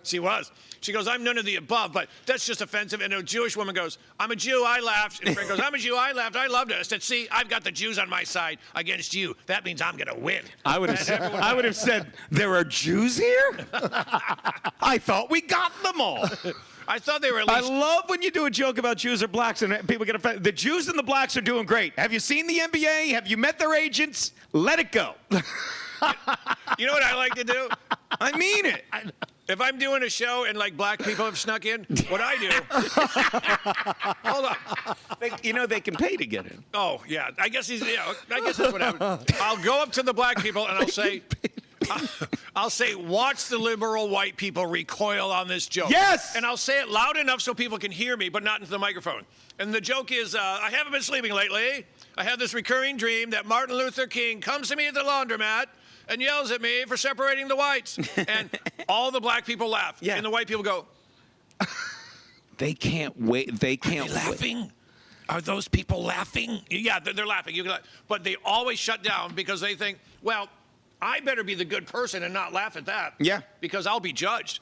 She was. She goes, I'm none of the above, but that's just offensive. And a Jewish woman goes, I'm a Jew, I laughed. And Frank goes, I'm a Jew, I laughed, I loved it. I said, see, I've got the Jews on my side against you. That means I'm going to win. I would have said, there are Jews here? I thought we got them all. I thought they were at least... I love when you do a joke about Jews or blacks and people get offended. The Jews and the blacks are doing great. Have you seen the NBA? Have you met their agents? Let it go. You know what I like to do? I mean it. If I'm doing a show and like black people have snuck in, what I do... Hold on. They can pay to get in. Oh, yeah. I guess that's what I would... I'll go up to the black people and I'll say, watch the liberal white people recoil on this joke. Yes! And I'll say it loud enough so people can hear me, but not into the microphone. And the joke is, I haven't been sleeping lately. I have this recurring dream that Martin Luther King comes to me at the laundromat and yells at me for separating the whites. And all the black people laugh. Yeah. And the white people go... They can't wait. They can't Are they laughing? Are those people laughing? Yeah, they're laughing. But they always shut down because they think, well... I better be the good person and not laugh at that. Yeah. Because I'll be judged.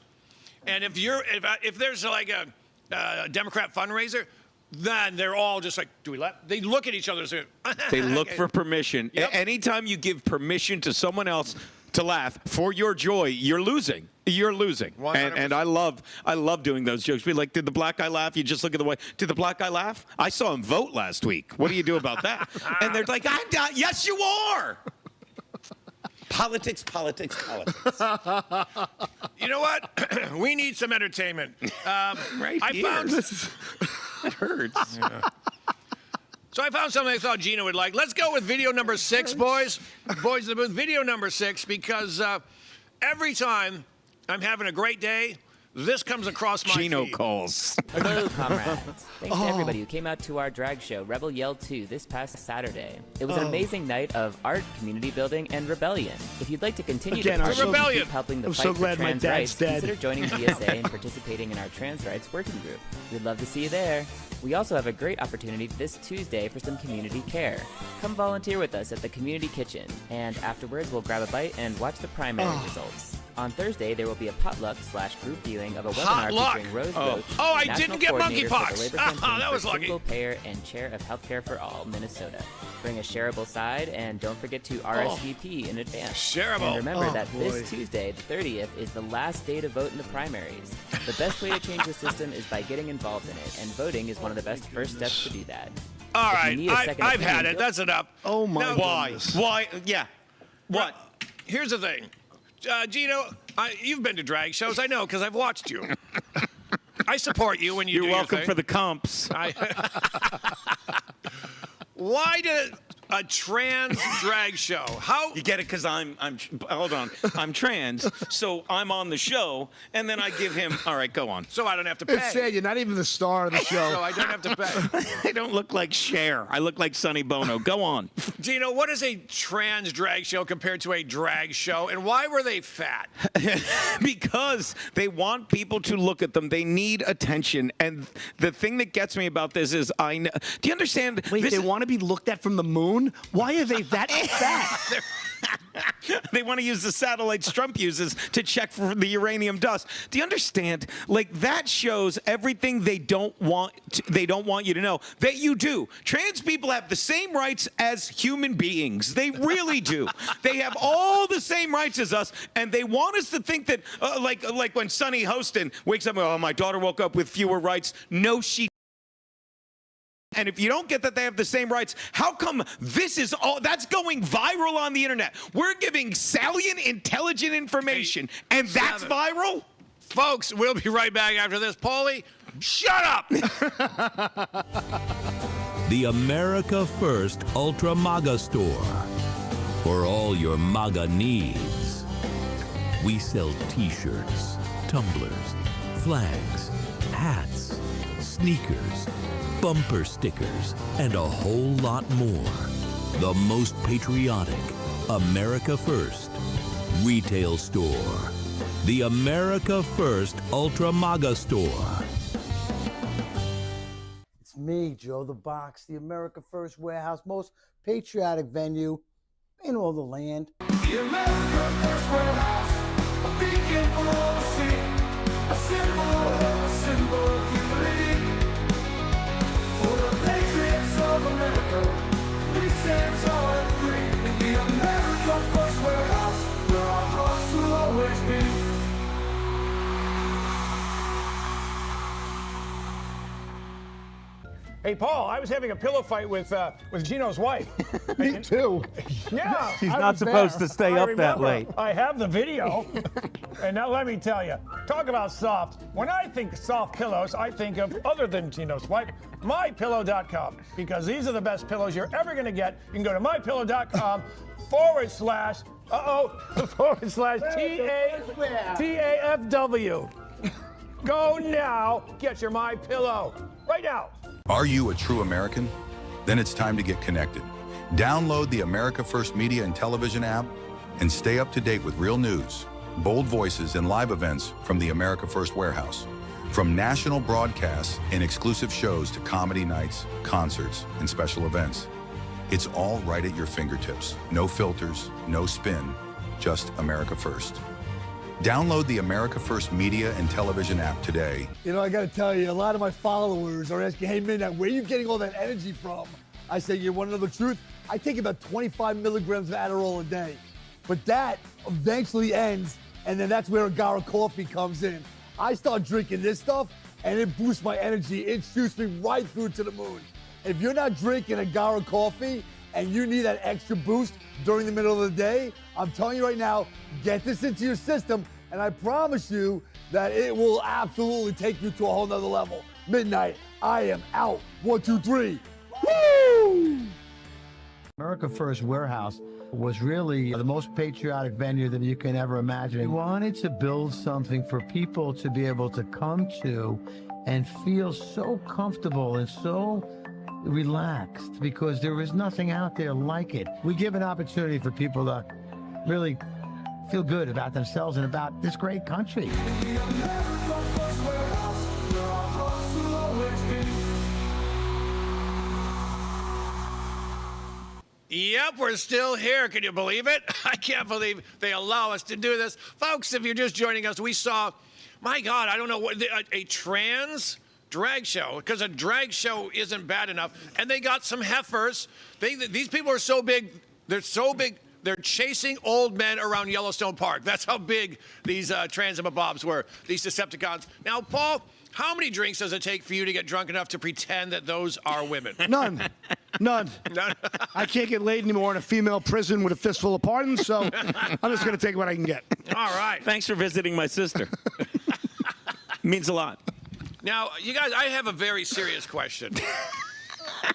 And if there's like a Democrat fundraiser, then they're all just like, do we laugh? They look at each other and say, they look for permission. Yep. Anytime you give permission to someone else to laugh for your joy, you're losing. You're losing. And I love doing those jokes. Be like, did the black guy laugh? You just look at the way. Did the black guy laugh? I saw him vote last week. What do you do about that? And they're like, yes, you are. Politics. You know what? We need some entertainment. Right I here. found It hurts. Yeah. So I found something I thought Gina would like. Let's go with video number 6, boys. Boys in the booth, video number 6, because every time I'm having a great day, this comes across my Gino feed. calls. Hello, comrades. Thanks to everybody who came out to our drag show, Rebel Yell 2, this past Saturday. It was an amazing night of art, community building, and rebellion. If you'd like to continue Again, the I'm so- party and keep helping the I'm fight so for glad my trans dad's rights, dead. consider joining GSA and participating in our trans rights working group. We'd love to see you there. We also have a great opportunity this Tuesday for some community care. Come volunteer with us at the community kitchen, and afterwards we'll grab a bite and watch the primary results. On Thursday, there will be a potluck/group viewing of a webinar featuring Rose Roach, I National didn't get Coordinator for the monkeypox. Labor Ah, Campaign that for was lucky. Single Payer and Chair of Healthcare for All, Minnesota. Bring a shareable side, and don't forget to RSVP in advance. Shareable. And remember Oh, that boy. this Tuesday, the 30th, is the last day to vote in the primaries. The best way to change the system is by getting involved in it, and voting is one of the best first steps to do that. All If you right, need a second I've opinion, had it. That's enough. Oh, my Now- goodness. Why? Yeah. What? Here's the thing. Gino, you've been to drag shows. I know because I've watched you. I support you when you You're do your welcome thing. for the comps. Why did a trans drag show? How You get it? Because I'm hold on. I'm trans, so I'm on the show, and then I give him. All right, go on. So I don't have to pay. It's sad you're not even the star of the show. So I don't have to pay. I don't look like Cher. I look like Sonny Bono. Go on. Gino, what is a trans drag show compared to a drag show, and why were they fat? Because they want people to look at them. They need attention. And the thing that gets me about this is I know. Do you understand? Wait, they want to be looked at from the moon? Why are they that fat? They want to use the satellites Trump uses to check for the uranium dust. Do you understand? Like that shows everything they don't want. They don't want you to know that you do. Trans people have the same rights as human beings. They really do. They have all the same rights as us, and they want us to think that, like when Sonny Hostin wakes up, oh, my daughter woke up with fewer rights. No, she. And if you don't get that they have the same rights, how come this is all that's going viral on the internet? We're giving salient, intelligent information, and that's viral? Folks, we'll be right back after this. Paulie, shut up! The America First Ultra MAGA Store. For all your MAGA needs. We sell t-shirts, tumblers, flags, hats, sneakers, bumper stickers, and a whole lot more. The most patriotic, America First retail store. The America First Ultra MAGA Store. It's me, Joe the Box, the America First Warehouse, most patriotic venue in all the land. The America First Warehouse, a beacon for all to see, a symbol of unity. For the patriots of America, we stand tall and free. In the America First Warehouse, where our hearts will always be. Hey, Paul, I was having a pillow fight with Gino's wife. Me too. Yeah. She's I not was supposed there. to stay I up that remember. late. I have the video. And now let me tell you, talk about soft. When I think soft pillows, I think of other than Gino's wife, mypillow.com, because these are the best pillows you're ever going to get. You can go to mypillow.com /TAFW. Go now, get your My Pillow right now. Are you a true American? Then it's time to get connected. Download the America First Media and Television app and stay up to date with real news, bold voices, and live events from the America First Warehouse. From national broadcasts and exclusive shows to comedy nights, concerts, and special events. It's all right at your fingertips. No filters, no spin, just America First. Download the America First Media and Television app today. You know, I gotta tell you, a lot of my followers are asking, hey, Midnight, where are you getting all that energy from? I say, you want to know the truth? I take about 25 milligrams of Adderall a day. But that eventually ends, and then that's where Agara coffee comes in. I start drinking this stuff, and it boosts my energy. It shoots me right through to the moon. If you're not drinking Agara coffee, and you need that extra boost during the middle of the day, I'm telling you right now, get this into your system, and I promise you that it will absolutely take you to a whole nother level. Midnight, I am out. 1, 2, 3. Woo! America First Warehouse was really the most patriotic venue that you can ever imagine. We wanted to build something for people to be able to come to and feel so comfortable and so relaxed, because there is nothing out there like it. We give an opportunity for people to really feel good about themselves and about this great country. Yep, we're still here. Can you believe it? I can't believe they allow us to do this. Folks, if you're just joining us, we saw, my God, I don't know, what a trans drag show, because a drag show isn't bad enough. And they got some heifers. These people are so big. They're so big. They're chasing old men around Yellowstone Park. That's how big these transmobobs were, these Decepticons. Now, Paul, how many drinks does it take for you to get drunk enough to pretend that those are women? None. None. I can't get laid anymore in a female prison with a fistful of pardons, so I'm just going to take what I can get. All right. Thanks for visiting my sister. Means a lot. Now, you guys, I have a very serious question.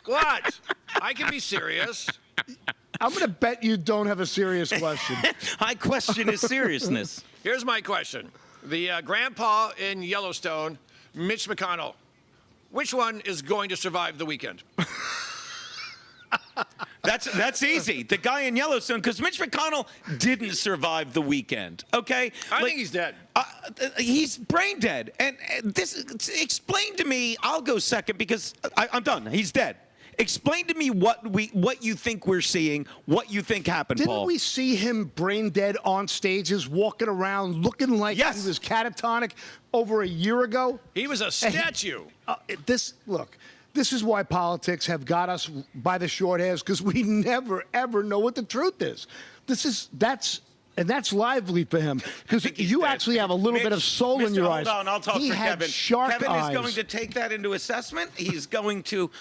What? I can be serious. I'm going to bet you don't have a serious question. I question his seriousness. Here's my question. The grandpa in Yellowstone, Mitch McConnell, which one is going to survive the weekend? That's easy. The guy in Yellowstone, because Mitch McConnell didn't survive the weekend. Okay, I think he's dead. He's brain dead. And this, explain to me. I'll go second because I'm done. He's dead. Explain to me what you think we're seeing, what you think happened, Didn't Paul. we see him brain dead on stages, walking around, looking like he was catatonic over a year ago? He was a statue. This is why politics have got us by the short hairs, because we never, ever know what the truth is. That's lively for him, because you actually have a little bit of soul in your eyes. Hold on, I'll talk he for had Kevin. Shark Kevin eyes. is going to take that into assessment. He's going to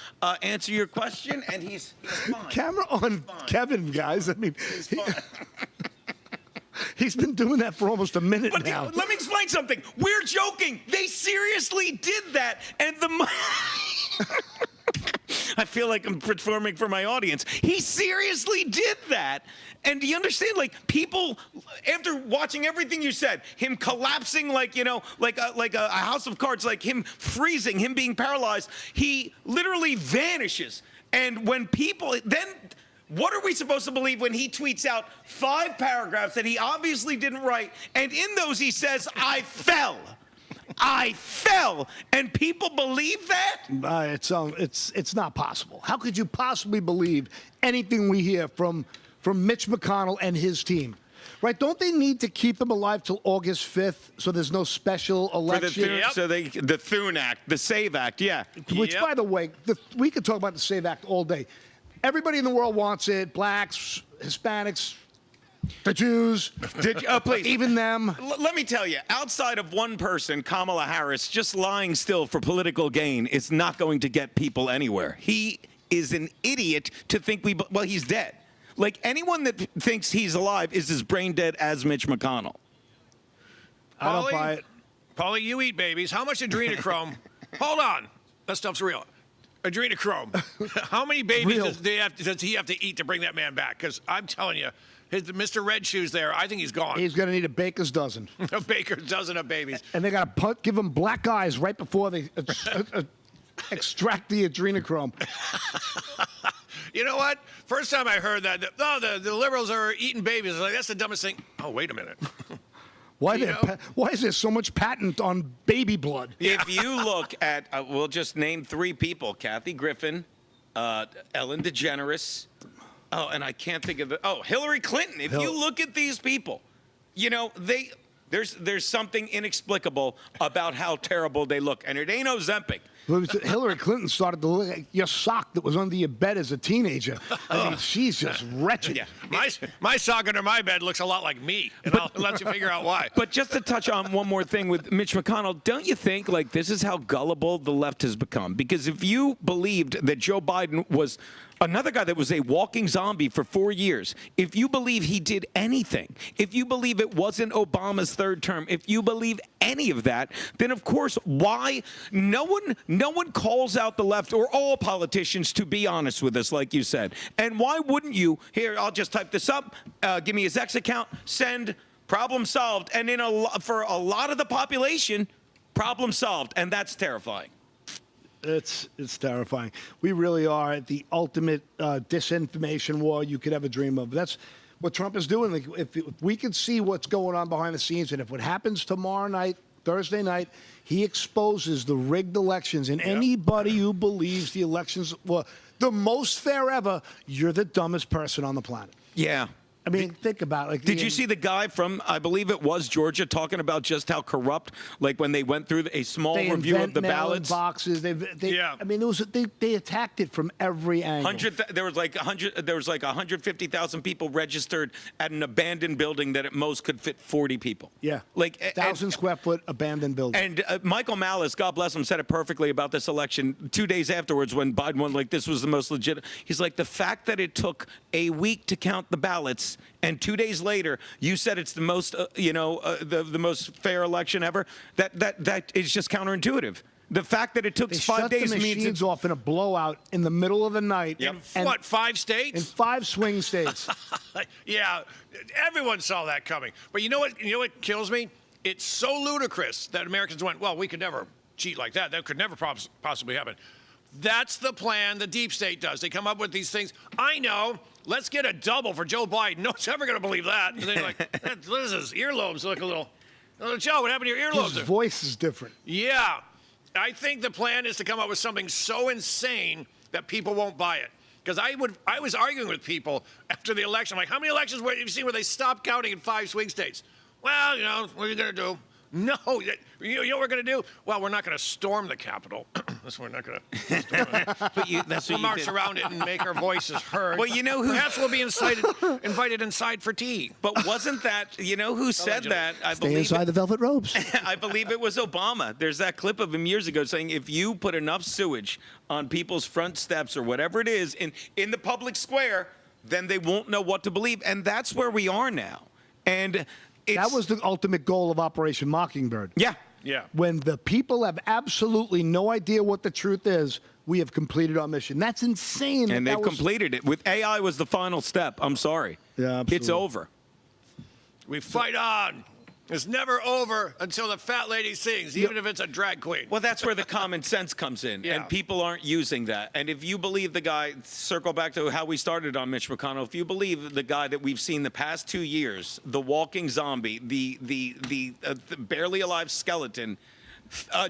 answer your question, and he's fine. Camera on Kevin, guys. I mean, he's been doing that for almost a minute now. Let me explain something. We're joking. They seriously did that, and I feel like I'm performing for my audience. He seriously did that. And do you understand? Like, people, after watching everything you said, him collapsing like a house of cards, like him freezing, him being paralyzed, he literally vanishes. And when people, then what are we supposed to believe when he tweets out 5 paragraphs that he obviously didn't write? And in those he says, I fell. I fell, and people believe that? It's not possible. How could you possibly believe anything we hear from Mitch McConnell and his team? Right? Don't they need to keep him alive till August 5th so there's no special election? The Thune Act, the SAVE Act, yeah. Which, by the way, we could talk about the SAVE Act all day. Everybody in the world wants it. Blacks, Hispanics, the Jews, please. Even them. Let me tell you, outside of one person, Kamala Harris, just lying still for political gain is not going to get people anywhere. He is an idiot to think he's dead. Like, anyone that thinks he's alive is as brain dead as Mitch McConnell. I don't buy it. Paulie, you eat babies. How much adrenochrome? Hold on. That stuff's real. Adrenochrome. How many babies does he have to eat to bring that man back? Because I'm telling you, Mr. Red Shoes there, I think he's gone. He's going to need a baker's dozen. A baker's dozen of babies. And they got to give him black eyes right before they extract the adrenochrome. You know what? First time I heard that, the liberals are eating babies. I was like, that's the dumbest thing. Oh, wait a minute. Why is there so much patent on baby blood? If you look at, we'll just name 3 people: Kathy Griffin, Ellen DeGeneres, and I can't think of Hillary Clinton. If you look at these people, you know, there's something inexplicable about how terrible they look, and it ain't Ozempic. Hillary Clinton started to look like your sock that was under your bed as a teenager. I mean, she's just wretched. Yeah. My sock under my bed looks a lot like me, and I'll let you figure out why. But just to touch on one more thing with Mitch McConnell, don't you think, like, this is how gullible the left has become? Because if you believed that Joe Biden was Another guy that was a walking zombie for 4 years. If you believe he did anything, if you believe it wasn't Obama's third term, if you believe any of that, then of course, why no one calls out the left or all politicians to be honest with us, like you said. And why wouldn't you? Here, I'll just type this up. Give me his X account. Send. Problem solved. And for a lot of the population, problem solved. And that's terrifying. It's terrifying. We really are at the ultimate disinformation war you could ever dream of. That's what Trump is doing. Like, if we could see what's going on behind the scenes, and if what happens tomorrow night, Thursday night, he exposes the rigged elections, and anybody who believes the elections were the most fair ever, you're the dumbest person on the planet. Yeah. I mean, think about it. Like, Did you see the guy from, I believe it was Georgia, talking about just how corrupt, like when they went through a small review of the ballots? Boxes. I mean, they attacked it from every angle. There was like 150,000 people registered at an abandoned building that at most could fit 40 people. Yeah. Like 1,000 square foot abandoned building. And Michael Malice, God bless him, said it perfectly about this election 2 days afterwards when Biden won, like this was the most legit. He's like, the fact that it took a week to count the ballots and 2 days later you said it's the most, the most fair election ever, that is just counterintuitive. The fact that it took They 5 shut days the means machines off in a blowout in the middle of the night. In what, 5 states? In 5 swing states. Yeah, everyone saw that coming. But you know what kills me? It's so ludicrous that Americans went, well, we could never cheat like that. That could never possibly happen. That's the plan the deep state does. They come up with these things. I know. Let's get a double for Joe Biden. No one's ever going to believe that. And they're like, his earlobes look a little. Joe, what happened to your earlobes? His voice is different. Yeah. I think the plan is to come up with something so insane that people won't buy it. Because I was arguing with people after the election. I'm like, how many elections have you seen where they stopped counting in 5 swing states? Well, what are you going to do? No, you know what we're going to do? Well, we're not going to storm the Capitol. We're not going to storm it. We'll march around it and make our voices heard. Well, you know who? Perhaps we'll be invited inside for tea. But wasn't that, who said that? I Stay believe inside the velvet robes. I believe it was Obama. There's that clip of him years ago saying if you put enough sewage on people's front steps or whatever it is in the public square, then they won't know what to believe. And that's where we are now. And that was the ultimate goal of Operation Mockingbird. Yeah. Yeah. When the people have absolutely no idea what the truth is, we have completed our mission. That's insane. And they've completed it. With AI was the final step. I'm sorry. Yeah, absolutely. It's over. We fight on. It's never over until the fat lady sings, even if it's a drag queen. Well, that's where the common sense comes in, and people aren't using that. And if you believe the guy, circle back to how we started on Mitch McConnell, if you believe the guy that we've seen the past 2 years, the walking zombie, the barely alive skeleton,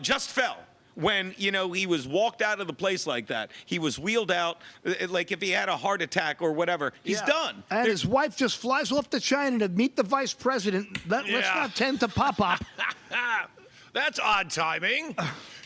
just fell. When, he was walked out of the place like that. He was wheeled out, like if he had a heart attack or whatever. He's done. And his wife just flies off to China to meet the vice president. Let's not tend to Pop-Up. That's odd timing.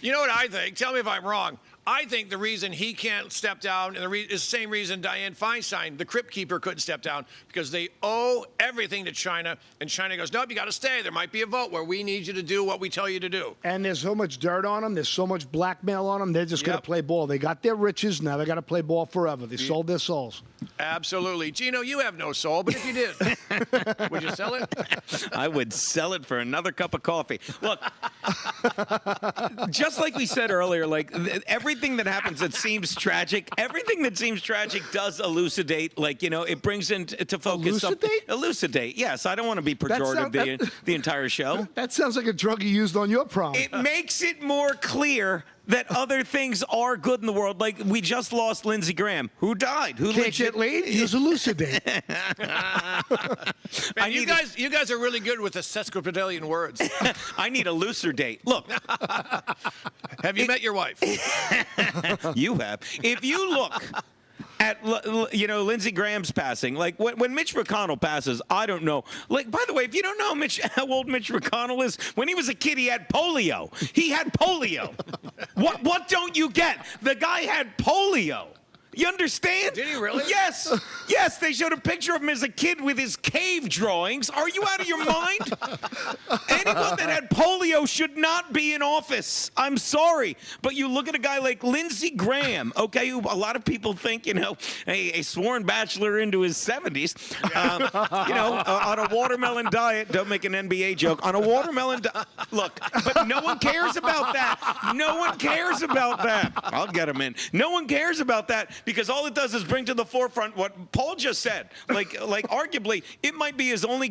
You know what I think? Tell me if I'm wrong. I think the reason he can't step down is the same reason Dianne Feinstein, the Crypt Keeper, couldn't step down, because they owe everything to China, and China goes, nope, you got to stay. There might be a vote where we need you to do what we tell you to do. And there's so much dirt on them. There's so much blackmail on them. They're just going to play ball. They got their riches. Now they got to play ball forever. They sold their souls. Absolutely. Gino, you have no soul, but if you did, would you sell it? I would sell it for another cup of coffee. Look, just like we said earlier, like everything that happens that seems tragic, everything that seems tragic does elucidate, it brings into focus Elucidate? Elucidate, yes. I don't want to be pejorative the entire show. That sounds like a drug you used on your prom. It makes it more clear that other things are good in the world. Like, we just lost Lindsey Graham, who died. Who Can't get laid? Use Elucidate. Man, you guys are really good with the sesquipedalian words. I need a looser date. Look. Have you met your wife? You have. If you look at, Lindsey Graham's passing, like when Mitch McConnell passes, I don't know. Like, by the way, if you don't know how old Mitch McConnell is, when he was a kid, he had polio. He had polio. What don't you get? The guy had polio. You understand? Did he really? Yes. Yes, they showed a picture of him as a kid with his cave drawings. Are you out of your mind? Anyone that had polio should not be in office. I'm sorry. But you look at a guy like Lindsey Graham, okay, who a lot of people think, you know, a sworn bachelor into his 70s, you know, on a watermelon diet. Don't make an NBA joke. On a watermelon diet. Look, but no one cares about that. No one cares about that. I'll get him in. No one cares about that because all it does is bring to the forefront what Paul just said. Like arguably, it might be his only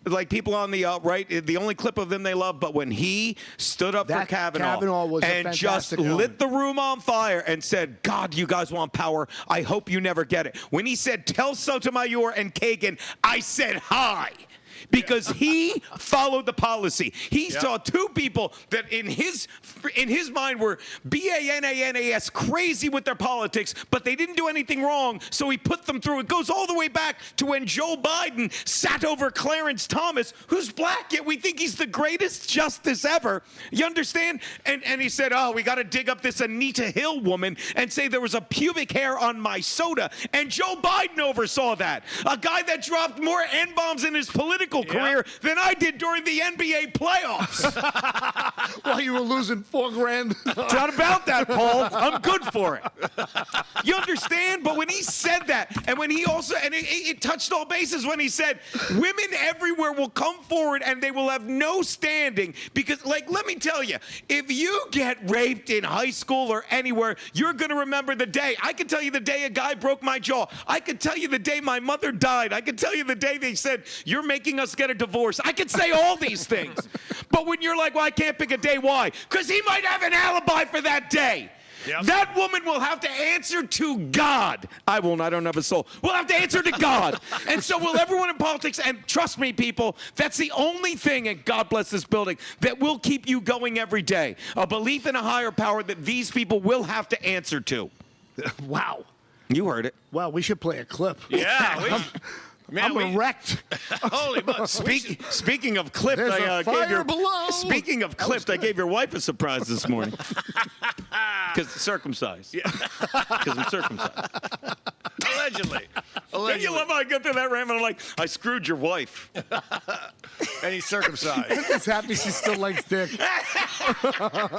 like people on the right, the only clip of them they love. But when he stood up for Kavanaugh was and just lit the room on fire and said, God, you guys want power. I hope you never get it. When he said, tell Sotomayor and Kagan, I said hi. Because he followed the policy. He saw two people that in his mind were BANANAS crazy with their politics, but they didn't do anything wrong, so he put them through. It goes all the way back to when Joe Biden sat over Clarence Thomas, who's black, yet we think he's the greatest justice ever. You understand? And he said, oh, we got to dig up this Anita Hill woman and say there was a pubic hair on my soda. And Joe Biden oversaw that. A guy that dropped more N-bombs in his political career than I did during the NBA playoffs. While you were losing $4 grand. It's not about that, Paul. I'm good for it. You understand? But when he said that, and when he also, and it touched all bases when he said, women everywhere will come forward and they will have no standing because, like, let me tell you, if you get raped in high school or anywhere, you're going to remember the day. I can tell you the day a guy broke my jaw. I can tell you the day my mother died. I can tell you the day they said, you're making us get a divorce. I could say all these things. But when you're like, well, I can't pick a day, why? Because he might have an alibi for that day. Yep. That woman will have to answer to God. I won't. I don't have a soul. We'll have to answer to God. And so will everyone in politics. And trust me, people, that's the only thing, and God bless this building, that will keep you going every day. A belief in a higher power that these people will have to answer to. Wow. You heard it. Well, we should play a clip. Yeah. I'm erect. Holy butt. Speaking of clipped, I gave your wife a surprise this morning. Because circumcised. Because I'm circumcised. Allegedly. Don't you love how I go through that rant and I'm like, I screwed your wife. And he's circumcised. He's happy she still likes dick.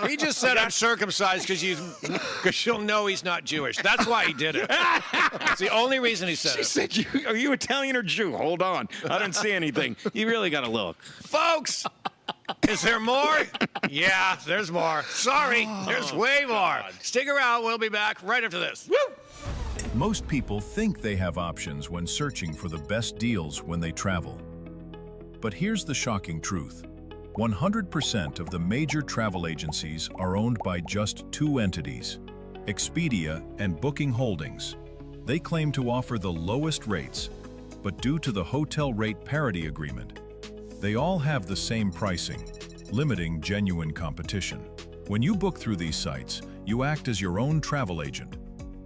He just said I'm circumcised because she'll know he's not Jewish. That's why he did it. That's the only reason he said She it. said, are you Italian or Jew? Hold on. I didn't see anything. You really got to look. Folks, is there more? Yeah, there's more. Sorry, there's way more. Stick around. We'll be back right after this. Woo! Most people think they have options when searching for the best deals when they travel. But here's the shocking truth. 100% of the major travel agencies are owned by just two entities, Expedia and Booking Holdings. They claim to offer the lowest rates, but due to the hotel rate parity agreement, they all have the same pricing, limiting genuine competition. When you book through these sites, you act as your own travel agent,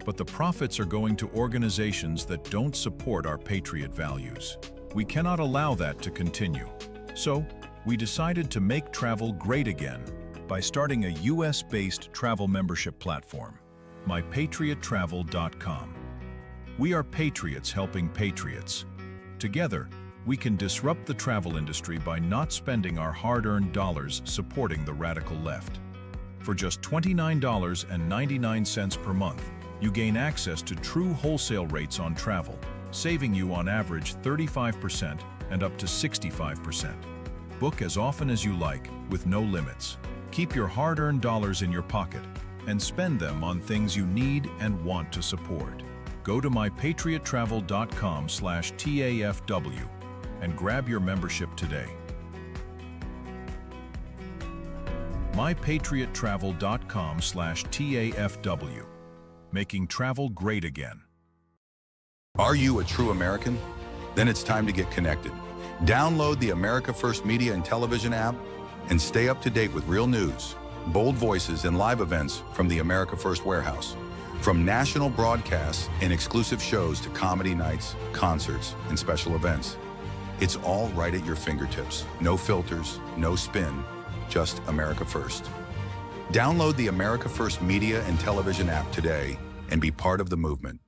but the profits are going to organizations that don't support our patriot values. We cannot allow that to continue. So, we decided to make travel great again by starting a US-based travel membership platform, mypatriottravel.com. We are patriots helping patriots. Together, we can disrupt the travel industry by not spending our hard-earned dollars supporting the radical left. For just $29.99 per month, you gain access to true wholesale rates on travel, saving you on average 35% and up to 65%. Book as often as you like, with no limits. Keep your hard-earned dollars in your pocket and spend them on things you need and want to support. Go to mypatriottravel.com/TAFW and grab your membership today. mypatriottravel.com/TAFW. Making travel great again. Are you a true American? Then it's time to get connected. Download the America First Media and Television app and stay up to date with real news, bold voices, and live events from the America First Warehouse. From national broadcasts and exclusive shows to comedy nights, concerts, and special events. It's all right at your fingertips. No filters, no spin, just America First. Download the America First Media and Television app today and be part of the movement.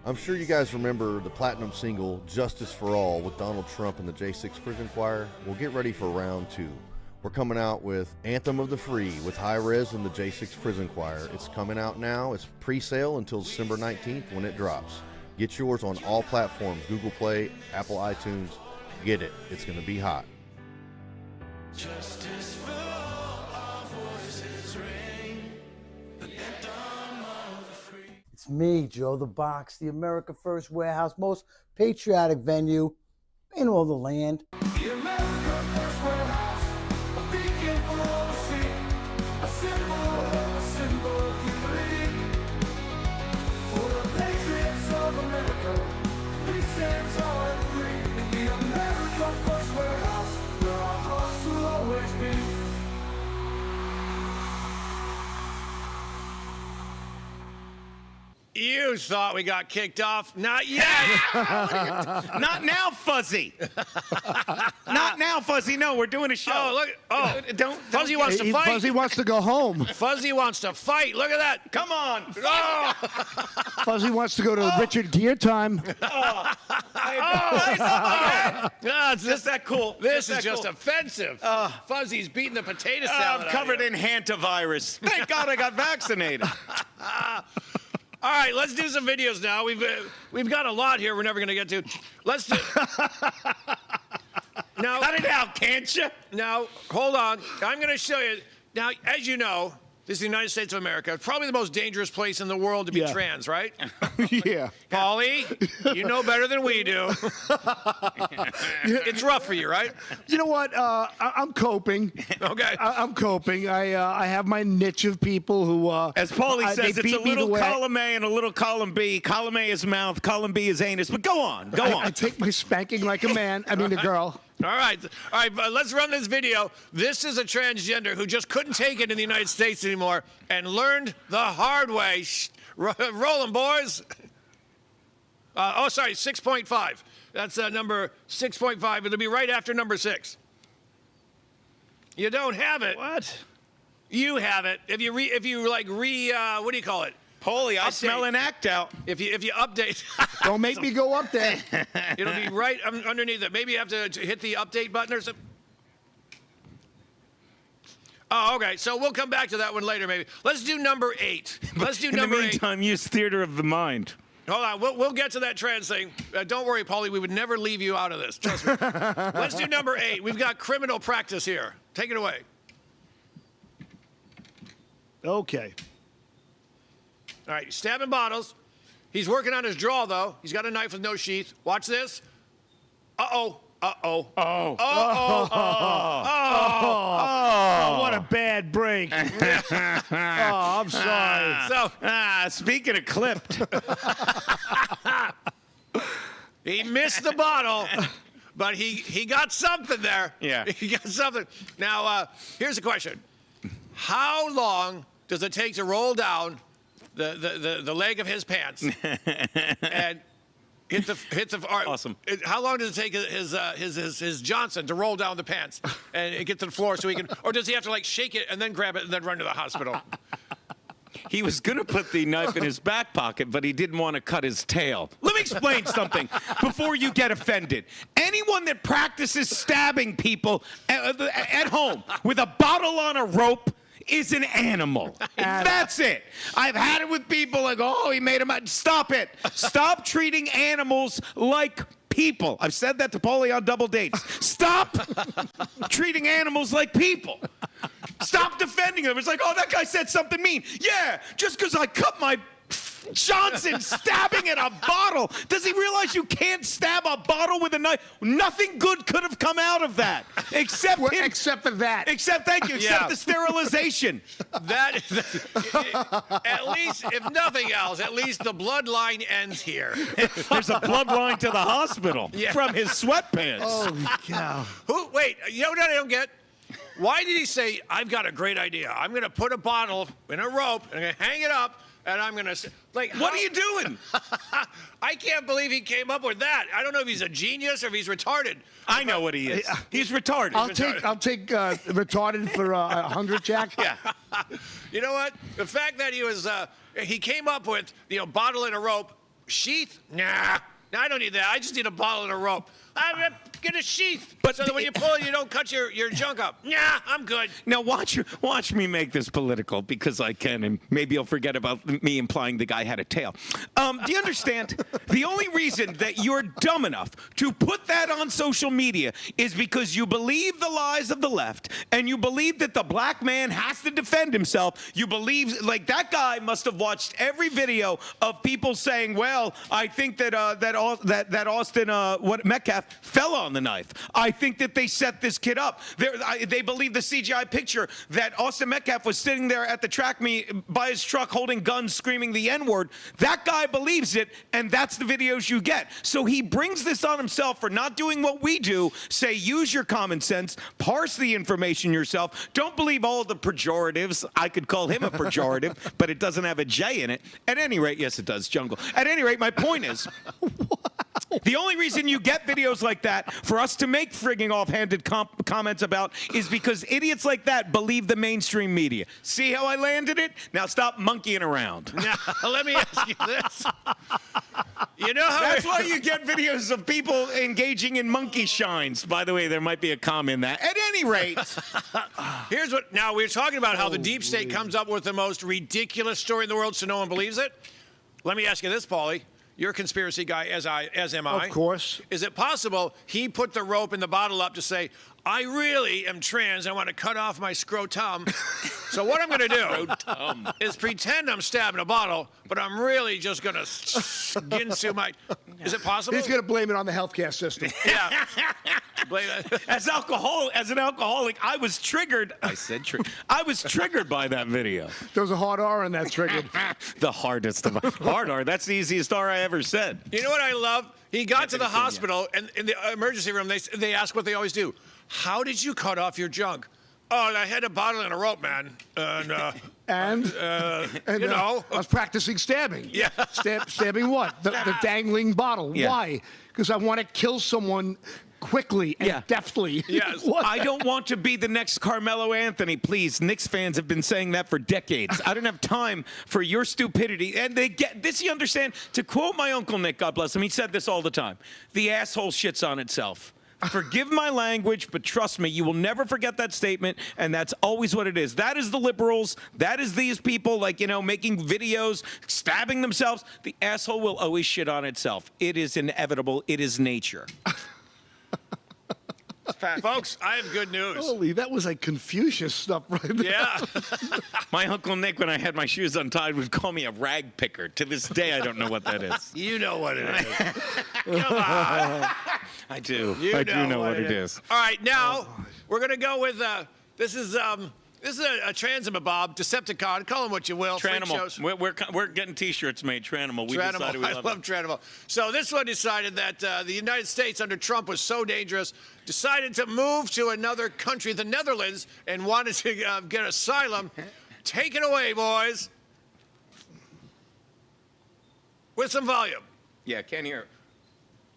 I'm sure you guys remember the platinum single, Justice for All, with Donald Trump and the J6 Prison Choir. Well, get ready for round 2. We're coming out with Anthem of the Free with High Res and the J6 Prison Choir. It's coming out now. It's pre-sale until December 19th when it drops. Get yours on all platforms, Google Play, Apple iTunes. Get it. It's going to be hot. Justice for all, our voices ring. The anthem of the free. It's me, Joe the Box, the America First Warehouse, most patriotic venue in all the land. The America First Warehouse, a beacon for all to see. A symbol of unity. For the patriots of America, we stand tall and free. In the America First Warehouse, where our hearts will always be. You thought we got kicked off? Not yet. Not now, Fuzzy. Not now, Fuzzy. No, we're doing a show. Oh, look. Oh, don't. Fuzzy wants to fight. Fuzzy wants to go home. Fuzzy wants to fight. Look at that. Come on. Oh. Fuzzy wants to go to Richard Gere time. It's just that cool. This is just offensive. Fuzzy's beating the potato salad. I'm covered in hantavirus. Thank God I got vaccinated. All right, let's do some videos now. We've got a lot here we're never going to get to. Let's do. Now, cut it out, can't you? Now, hold on. I'm going to show you. Now, as you know, this is the United States of America. It's probably the most dangerous place in the world to be trans, right? Yeah. Paulie, you know better than we do. It's rough for you, right? You know what? I'm coping. Okay. I'm coping. I have my niche of people who. As Paulie says, it's a little column A and a little column B. Column A is mouth, column B is anus. But go on, go on. I take my spanking like a man. I mean, a girl. All right, let's run this video. This is a transgender who just couldn't take it in the United States anymore and learned the hard way. Roll 'em, boys. 6.5. That's number 6.5. It'll be right after number 6. You don't have it. What? You have it. If you what do you call it? Paulie, I Update. smell an act out. If you update. Don't make me go up there. It'll be right underneath it. Maybe you have to hit the update button or something. Oh, okay. So we'll come back to that one later, maybe. Let's do number 8. Let's do number 8. In the meantime, use theater of the mind. Hold on. We'll get to that trans thing. Don't worry, Paulie. We would never leave you out of this. Trust me. Let's do number 8. We've got criminal practice here. Take it away. Okay. All right, stabbing bottles. He's working on his draw, though. He's got a knife with no sheath. Watch this. Uh-oh. Uh-oh. Oh. Oh, what a bad break. I'm sorry. Speaking of clipped. He missed the bottle, but he got something there. Yeah. He got something. Now, here's the question. How long does it take to roll down the leg of his pants and hit the awesome. How long does it take his Johnson to roll down the pants and get to the floor so he can, or does he have to like shake it and then grab it and then run to the hospital? He was going to put the knife in his back pocket, but he didn't want to cut his tail. Let me explain something before you get offended. Anyone that practices stabbing people at home with a bottle on a rope is an animal. That's it. I've had it with people like, oh, he made him out. Stop it. Stop treating animals like people. I've said that to Paulie on double dates. Stop treating animals like people. Stop defending them. It's like, oh, that guy said something mean. Yeah, just because I cut my Johnson stabbing at a bottle. Does he realize you can't stab a bottle with a knife? Nothing good could have come out of that. Except him. Except for that. Thank you, except the sterilization. At least, if nothing else, at least the bloodline ends here. There's a bloodline to the hospital from his sweatpants. Oh, cow. Wait, you know what I don't get? Why did he say, I've got a great idea. I'm going to put a bottle in a rope, and I'm going to hang it up, And I'm going to like, What are you doing? I can't believe he came up with that. I don't know if he's a genius or if he's retarded. I know what he is. He's retarded. I'll take retarded for 100, Jack. Yeah. You know what? The fact that he came up with, bottle and a rope, sheath. Nah, I don't need that. I just need a bottle and a rope. Get a sheath, so that when you pull it, you don't cut your junk up. Nah, I'm good. Now watch me make this political because I can, and maybe you'll forget about me implying the guy had a tail. Do you understand? The only reason that you're dumb enough to put that on social media is because you believe the lies of the left, and you believe that the black man has to defend himself. You believe, like, that guy must have watched every video of people saying, "Well, I think that Austin Metcalf fell on the knife. I think that they set this kid up." They believe the CGI picture that Austin Metcalf was sitting there at the track meet by his truck holding guns, screaming the N-word. That guy believes it, and that's the videos you get. So he brings this on himself for not doing what we do. Say, use your common sense, parse the information yourself. Don't believe all of the pejoratives. I could call him a pejorative, but it doesn't have a J in it. At any rate, yes, it does, Jungle. At any rate, my point is, the only reason you get videos like that for us to make frigging offhanded comments about is because idiots like that believe the mainstream media. See how I landed it? Now stop monkeying around. Now, let me ask you this. You know how That's why you get videos of people engaging in monkey shines. By the way, there might be a comma in that. At any rate, here's what. Now we're talking about how the deep state comes up with the most ridiculous story in the world, so no one believes it. Let me ask you this, Paulie. You're a conspiracy guy, as am I. Of course. Is it possible he put the rope in the bottle up to say, I really am trans, I want to cut off my scrotum. So what I'm going to do is pretend I'm stabbing a bottle, but I'm really just going to ginsu my... Is it possible? He's going to blame it on the healthcare system. Yeah. Blame it. As an alcoholic, I was triggered. I said triggered. I was triggered by that video. There was a hard R in that triggered. The hardest of hard R. That's the easiest R I ever said. You know what I love? He got to the hospital, and in the emergency room, they ask what they always do. How did you cut off your junk? Oh, I had a bottle and a rope, man. And you know. I was practicing stabbing. Yeah. Stabbing what? The dangling bottle. Yeah. Why? Because I want to kill someone quickly and deftly. Yes. I don't want to be the next Carmelo Anthony, please. Knicks fans have been saying that for decades. I don't have time for your stupidity. And they get this, you understand? To quote my Uncle Nick, God bless him, he said this all the time. The asshole shits on itself. Forgive my language, but trust me, you will never forget that statement, and that's always what it is. That is the liberals. That is these people, like, making videos, stabbing themselves. The asshole will always shit on itself. It is inevitable. It is nature. Folks, I have good news. Holy, that was like Confucius stuff right there. Yeah. My Uncle Nick, when I had my shoes untied, would call me a rag picker. To this day, I don't know what that is. You know what it is. Come on. I do. You I do know what it is. All right, now we're going to go with this is a Transmabob, Decepticon, call him what you will. Tranimal. We're getting T-shirts made. Tranimal. We decided we I love Tranimal. So this one decided that the United States under Trump was so dangerous, decided to move to another country, the Netherlands, and wanted to get asylum. Take it away, boys. With some volume. Yeah, can't hear.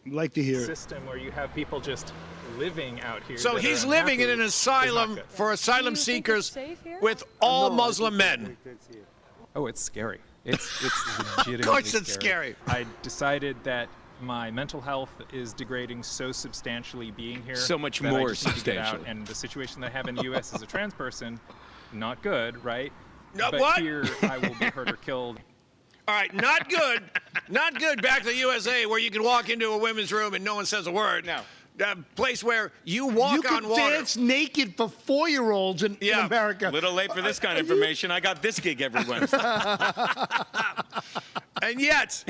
I'd like to hear it. System where you have people just living out here. So he's living in an asylum for asylum seekers with all Muslim men. Oh, it's scary. It's legitimately Of course it's scary. I decided that my mental health is degrading so substantially being here. So much that I more just need to get out. substantially. And the situation that I have in the U.S. as a trans person, not good, right? No, but what? here I will be hurt or killed. All right, not good. Not good back to the USA where you can walk into a women's room and no one says a word. No. A place where you walk on water. You can dance naked for 4-year-olds in America. Little late for this kind of information. I got this gig every Wednesday. And yet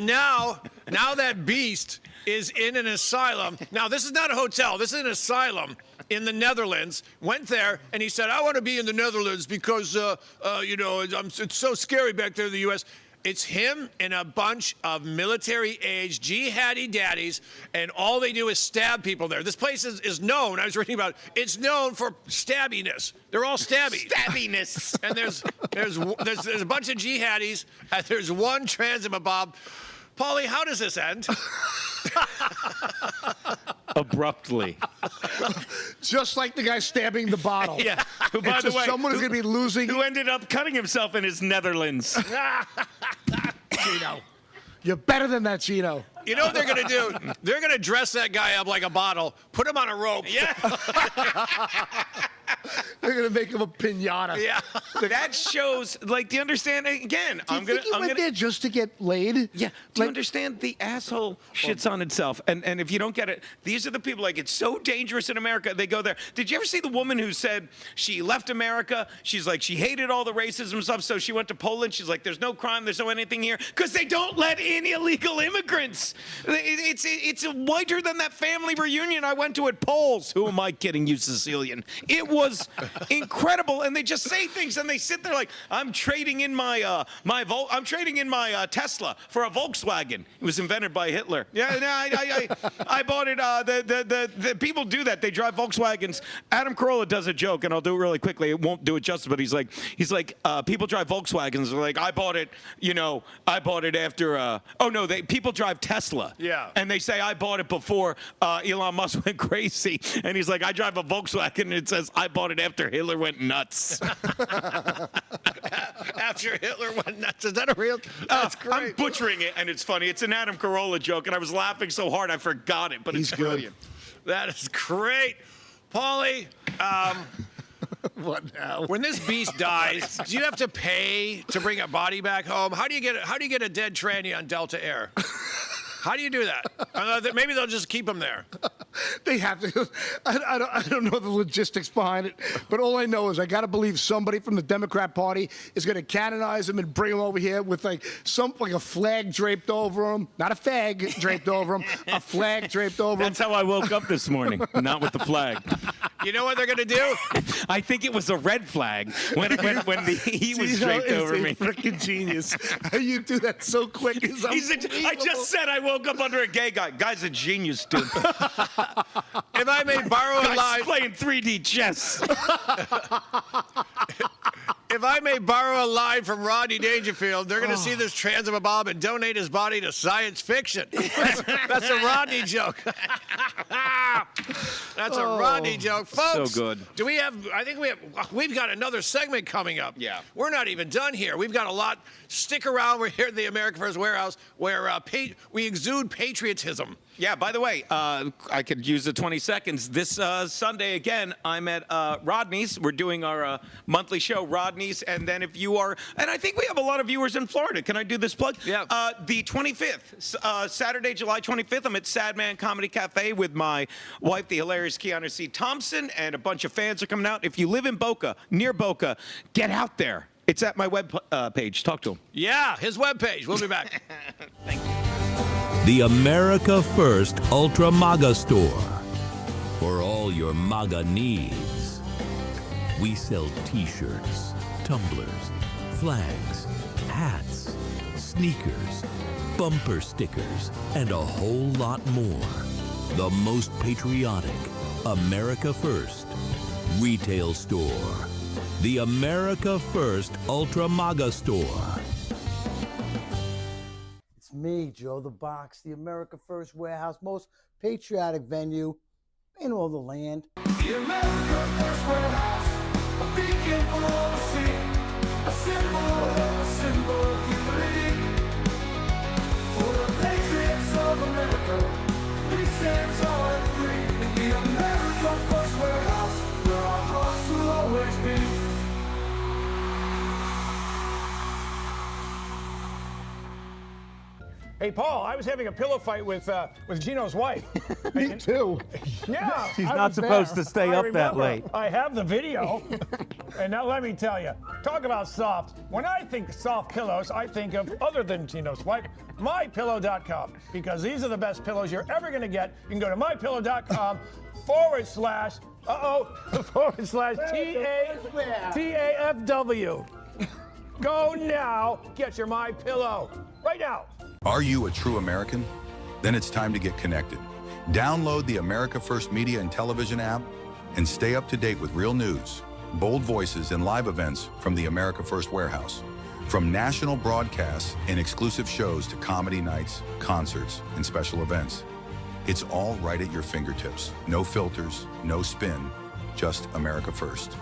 now that beast is in an asylum. Now, this is not a hotel. This is an asylum in the Netherlands. Went there, and he said, I want to be in the Netherlands because, it's so scary back there in the U.S. It's him and a bunch of military-age jihadi daddies, and all they do is stab people there. This place is known, I was reading about it, it's known for stabbiness. They're all stabby. Stabbiness. And there's a bunch of jihadis, and there's one transmabob. Paulie, how does this end? Abruptly. Just like the guy stabbing the bottle. Yeah. Who, by It's the just way, someone is going to be losing. Who ended up cutting himself in his Netherlands. Chino. You're better than that, Chino. You know what they're going to do? They're going to dress that guy up like a bottle, put him on a rope. Yeah. They're going to make him a piñata. Yeah. That shows, like, do you understand? Again, Do you think he went there just to get laid? Yeah. Do you understand? The asshole shits on itself. And if you don't get it, these are the people, like, it's so dangerous in America. They go there. Did you ever see the woman who said she left America? She's like, she hated all the racism stuff, so she went to Poland. She's like, there's no crime, there's no anything here. Because they don't let in illegal immigrants. It's whiter than that family reunion I went to at Poles. Who am I kidding, you Sicilian? It was incredible, and they just say things, and they sit there like, I'm trading in my Tesla for a Volkswagen. It was invented by Hitler. Yeah, no, I bought it. The people do that. They drive Volkswagens. Adam Carolla does a joke, and I'll do it really quickly. It won't do it justice, but he's like, people drive Volkswagens. They're like, I bought it after. People drive Tesla. Yeah. And they say, I bought it before Elon Musk went crazy. And he's like, I drive a Volkswagen, and it says, I bought it after Hitler went nuts. After Hitler went nuts. Is that a real? That's great. I'm butchering it, and it's funny. It's an Adam Carolla joke, and I was laughing so hard I forgot it, but it's brilliant. That is great. Paulie, What now? when this beast dies, do you have to pay to bring a body back home? How do you get a dead tranny on Delta Air? How do you do that? Maybe they'll just keep him there. They have to. I don't know the logistics behind it, but all I know is I got to believe somebody from the Democrat Party is going to canonize him and bring him over here with like a flag draped over him, not a fag draped over him, a flag draped over him. That's how I woke up this morning, not with the flag. You know what they're going to do? I think it was a red flag when he was draped over me. Freaking genius! How you do that so quick? I just said I woke up under a gay guy. Guy's a genius, dude. If I may borrow a line, playing 3D chess. if I may borrow a line from Rodney Dangerfield, they're going to see this transmabob and donate his body to science fiction. That's a Rodney joke. That's a Rodney joke, folks. So good. Do we have? I think we've got another segment coming up. Yeah. We're not even done here. We've got a lot. Stick around. We're here at the America First Warehouse, where we exude patriotism. Yeah, by the way, I could use the 20 seconds. This Sunday, again, I'm at Rodney's. We're doing our monthly show, Rodney's. And then if you are, and I think we have a lot of viewers in Florida. Can I do this plug? Yeah. The 25th, Saturday, July 25th, I'm at Sad Man Comedy Cafe with my wife, the hilarious Keanu C. Thompson, and a bunch of fans are coming out. If you live in Boca, near Boca, get out there. It's at my web page. Talk to him. Yeah, his webpage. We'll be back. Thank you. The America First Ultra MAGA Store. For all your MAGA needs. We sell t-shirts, tumblers, flags, hats, sneakers, bumper stickers, and a whole lot more. The most patriotic America First retail store. The America First Ultra MAGA Store. It's me, Joe the Box, the America First Warehouse, most patriotic venue in all the land. The America First Warehouse, a beacon for all to see, a symbol of unity. For the patriots of America, we stand tall and free. In the America First Warehouse, where our hearts will always be. Hey, Paul, I was having a pillow fight with Gino's wife. Me too. Yeah. She's I not was supposed there. to stay I up that remember. late. I have the video. And now let me tell you, talk about soft. When I think soft pillows, I think of, other than Gino's wife, mypillow.com. Because these are the best pillows you're ever going to get. You can go to mypillow.com /TAFW. Go now. Get your My Pillow right now. Are you a true American? Then it's time to get connected. Download the America First Media and Television app and stay up to date with real news, bold voices, and live events from the America First Warehouse. From national broadcasts and exclusive shows to comedy nights, concerts, and special events. It's all right at your fingertips. No filters, no spin, just America First.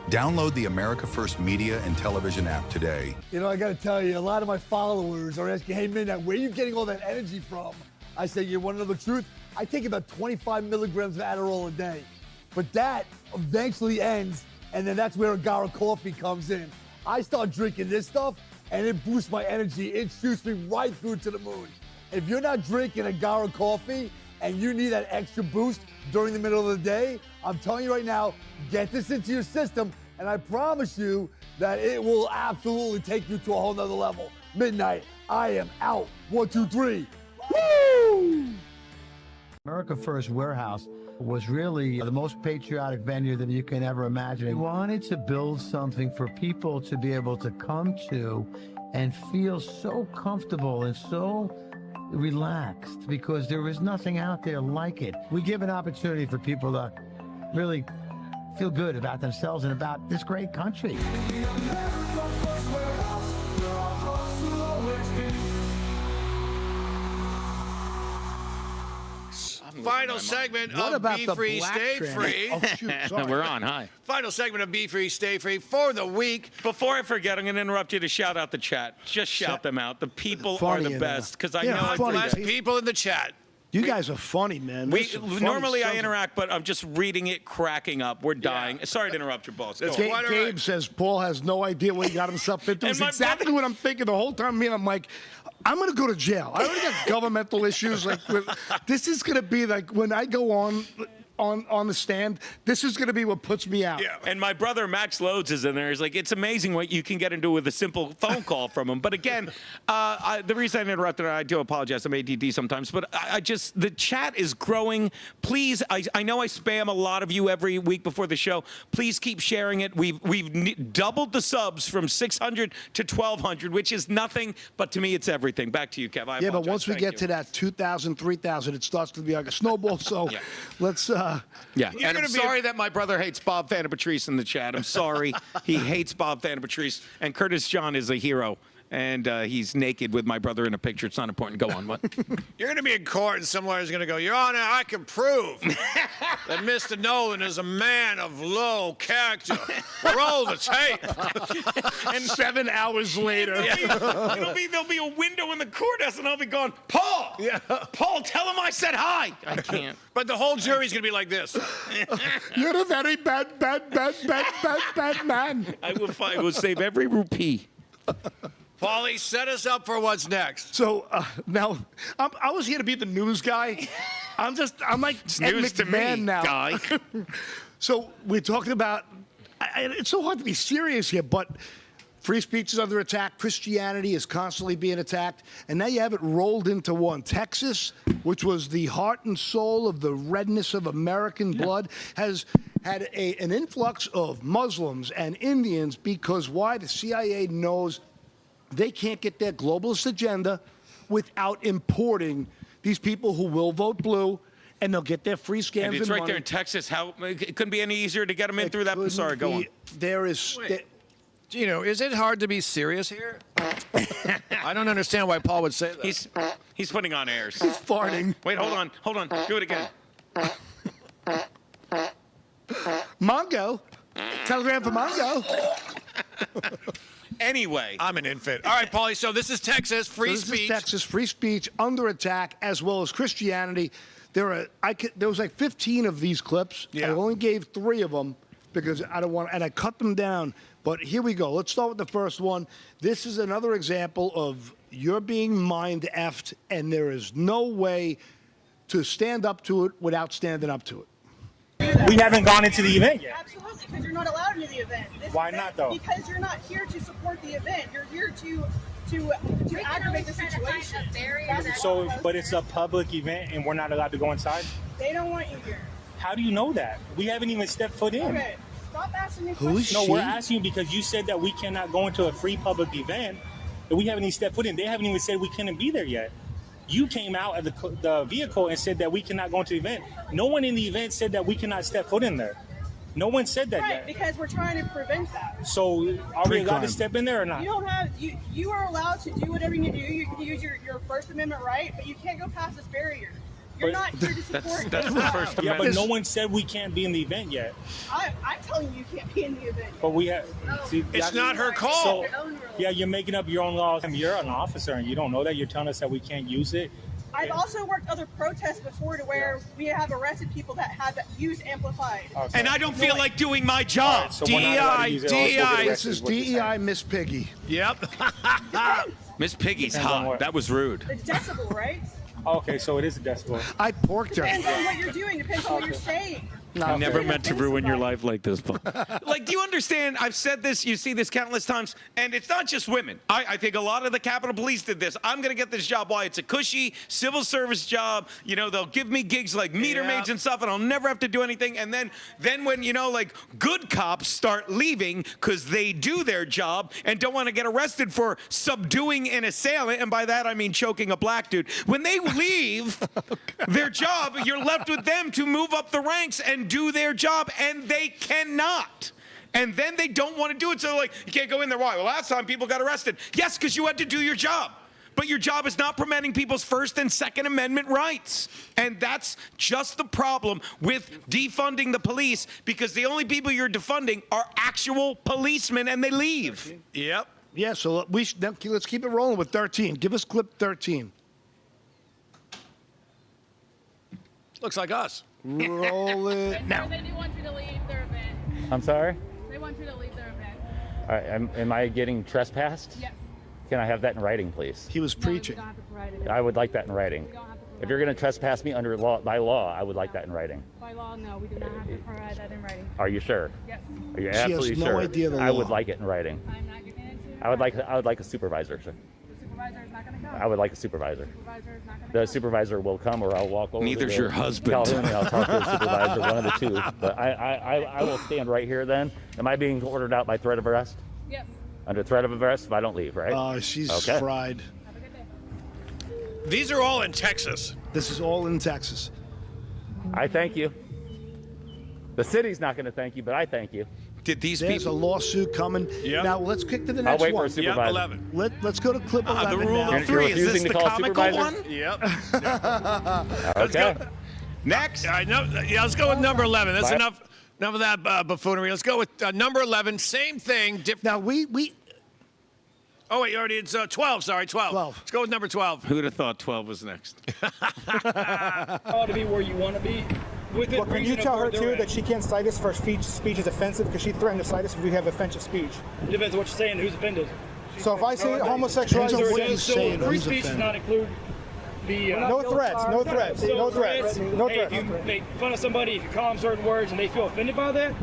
Download the America First Media and Television app today. You know, I got to tell you, a lot of my followers are asking, hey, Midnight, where are you getting all that energy from? I say, you want to know the truth? I take about 25 milligrams of Adderall a day. But that eventually ends, and then that's where Agara coffee comes in. I start drinking this stuff, and it boosts my energy. It shoots me right through to the moon. If you're not drinking Agara coffee and you need that extra boost during the middle of the day, I'm telling you right now, get this into your system, and I promise you that it will absolutely take you to a whole nother level. Midnight, I am out. 1, 2, 3. Woo! America First Warehouse was really the most patriotic venue that you can ever imagine. We wanted to build something for people to be able to come to and feel so comfortable and so relaxed, because there is nothing out there like it. We give an opportunity for people to really feel good about themselves and about this great country. Final segment What of about Be the Free, black Stay trans? Free. Oh, shoot, sorry. We're on. Hi. Final segment of Be Free, Stay Free for the week. Before I forget, I'm going to interrupt you to shout out the chat. Just shout them out. The people are Funny the in best, because I there. know Yeah, I funny. Less people in the chat. You guys are funny, man. We There's some funny normally I stuff. interact, but I'm just reading it, cracking up. We're dying. Sorry to interrupt your boss. Go on. Gabe says Paul has no idea what he got himself into. It's exactly what I'm thinking the whole time. I'm like, I'm going to go to jail. I already got governmental issues. Like, this is going to be like when I go on the stand, this is going to be what puts me out. Yeah. And my brother Max Loads is in there. He's like, it's amazing what you can get into with a simple phone call from him. But again, the reason I interrupted, I do apologize. I'm ADD sometimes, but I just, the chat is growing. Please, I know I spam a lot of you every week before the show. Please keep sharing it. We've doubled the subs from 600 to 1,200, which is nothing, but to me, it's everything. Back to you, Kev. I Yeah, but apologize. once we Thank get you. to that 2,000, 3,000, it starts to be like a snowball. So let's. Yeah, and I'm sorry that my brother hates Bob Patrice in the chat. I'm sorry. He hates Bob Patrice, and Curtis John is a hero. And he's naked with my brother in a picture. It's not important. Go on. What? You're going to be in court, and some lawyer's going to go, Your Honor, I can prove that Mr. Nolan is a man of low character. Roll the tape. And 7 hours later. There'll be a window in the courthouse, and I'll be going, Paul! Yeah. Paul, tell him I said hi! I can't. But the whole jury's going to be like this. You're a very bad man. I will save every rupee. Paulie, set us up for what's next. So now, I was here to be the news guy. I'm like It's Ed news to McMahon me, now. guy. So we're talking about. It's so hard to be serious here, but free speech is under attack. Christianity is constantly being attacked, and now you have it rolled into one. Texas, which was the heart and soul of the redness of American blood, has had an influx of Muslims and Indians because why? The CIA knows they can't get their globalist agenda without importing these people who will vote blue, and they'll get their free scams And it's and right money. there in Texas. How it couldn't be any easier to get them in through that. Sorry, go on. There is. Gino, is it hard to be serious here? I don't understand why Paul would say that. He's putting on airs. He's farting. Wait, hold on. Do it again. Mongo. Telegram for Mongo. Anyway. I'm an infant. All right, Paulie, so this is Texas, free So this speech. is Texas, free speech under attack, as well as Christianity. There was like 15 of these clips. Yeah. I only gave 3 of them because I don't want, and I cut them down. But here we go. Let's start with the first one. This is another example of you're being mind-effed, and there is no way to stand up to it without standing up to it. We haven't gone into the event yet. Absolutely, because you're not allowed into the event. Why not, though? Because you're not here to support the event. You're here to aggravate the situation. So, but it's a public event, and we're not allowed to go inside. They don't want you here. How do you know that? We haven't even stepped foot in. Okay, Stop asking me Who's questions. No, she? we're asking you because you said that we cannot go into a free public event that we haven't even stepped foot in. They haven't even said we couldn't be there yet. You came out of the vehicle and said that we cannot go into the event. No one in the event said that we cannot step foot in there. No one said that Right, yet. because we're trying to prevent that. So are we allowed to step in there or not? You don't have you are allowed to do whatever you do. You can use your First Amendment right, but you can't go past this barrier. You're not here to support. That's the First Yeah, Amendment. but no one said we can't be in the event yet. I'm telling you, you can't be in the event. But we have. See, It's that's- not her call. So, yeah, you're making up your own laws. You're an officer and you don't know that. You're telling us that we can't use it. I've also worked other protests before to where we have arrested people that have used amplified. Okay. And I don't feel like doing my job. So we're not allowed to use it. Or else we'll get DEI. This arrested, is what you're saying. DEI Miss Piggy. Yep. Miss Piggy's Depends on hot. what. That was rude. The decibel, right? Okay, so it is a decibel. I porked her. Depends on what you're doing. Depends on what you're saying. I never Okay. meant to ruin your life like this, Paul. Like, do you understand? I've said this, you see this countless times, and it's not just women. I think a lot of the Capitol Police did this. I'm going to get this job. Why? It's a cushy civil service job. You know, they'll give me gigs like meter maids and stuff, and I'll never have to do anything. And then when, you know, like, good cops start leaving because they do their job and don't want to get arrested for subduing an assailant, and by that I mean choking a black dude. When they leave their job, you're left with them to move up the ranks and do their job, and they cannot. And then they don't want to do it, so they're like, you can't go in there. Why? Well, last time people got arrested. Yes, because you had to do your job. But your job is not preventing people's First and Second Amendment rights. And that's just the problem with defunding the police, because the only people you're defunding are actual policemen, and they leave. Yep. Yeah, so let's keep it rolling with 13. Give us clip 13. Looks like us. Roll it now. They do want you to leave their event. I'm sorry? They want you to leave their event. All right, am I getting trespassed? Yes. Can I have that in writing, please? He was preaching. I would like that in writing. If you're going to trespass me by law, I would like that in writing. By law, no, we do not have to provide that in writing. Are you sure? Yes. Are you She has absolutely no sure? idea the I law. would like it in writing. I'm not giving it to you. I would like a supervisor, sir. The supervisor is not going to come. I would like a supervisor. The supervisor is not going to The come. supervisor will come, or I'll walk over. Neither's to your husband. Calhoun, and I'll talk to the supervisor, one of the two. But I will stand right here. Then, am I being ordered out by threat of arrest? Yes. Under threat of arrest, if I don't leave, right? Oh, she's Okay. fried. Have a good day. These are all in Texas. This is all in Texas. I thank you. The city's not going to thank you, but I thank you. Did these There's a people? lawsuit coming. Yep. Now let's kick to the I'll next wait one. for a supervisor. Yep, 11. Let's go to clip 11 The rule now. of three. Is refusing this to the call comical supervisor? one? Yep. Okay. Next. All right, let's go with number 11. That's Bye. enough of that buffoonery. Let's go with number 11. Same thing. Now we Oh, wait, it's 12. Sorry, 12. 12. Let's go with number 12. Who would have thought 12 was next? ought to be where you want to be. With it, Well, can you tell her too that she can't cite us for speech is offensive, because she threatened to cite us if we have offensive speech. It depends on what you're saying, who's offended. So if I say homosexuality, Depends on what you're So saying, free who's speech does offended. not include the no threats, no threats, So no threats, no hey, threats. if you make fun of somebody, if you call them certain words and they feel offended by that,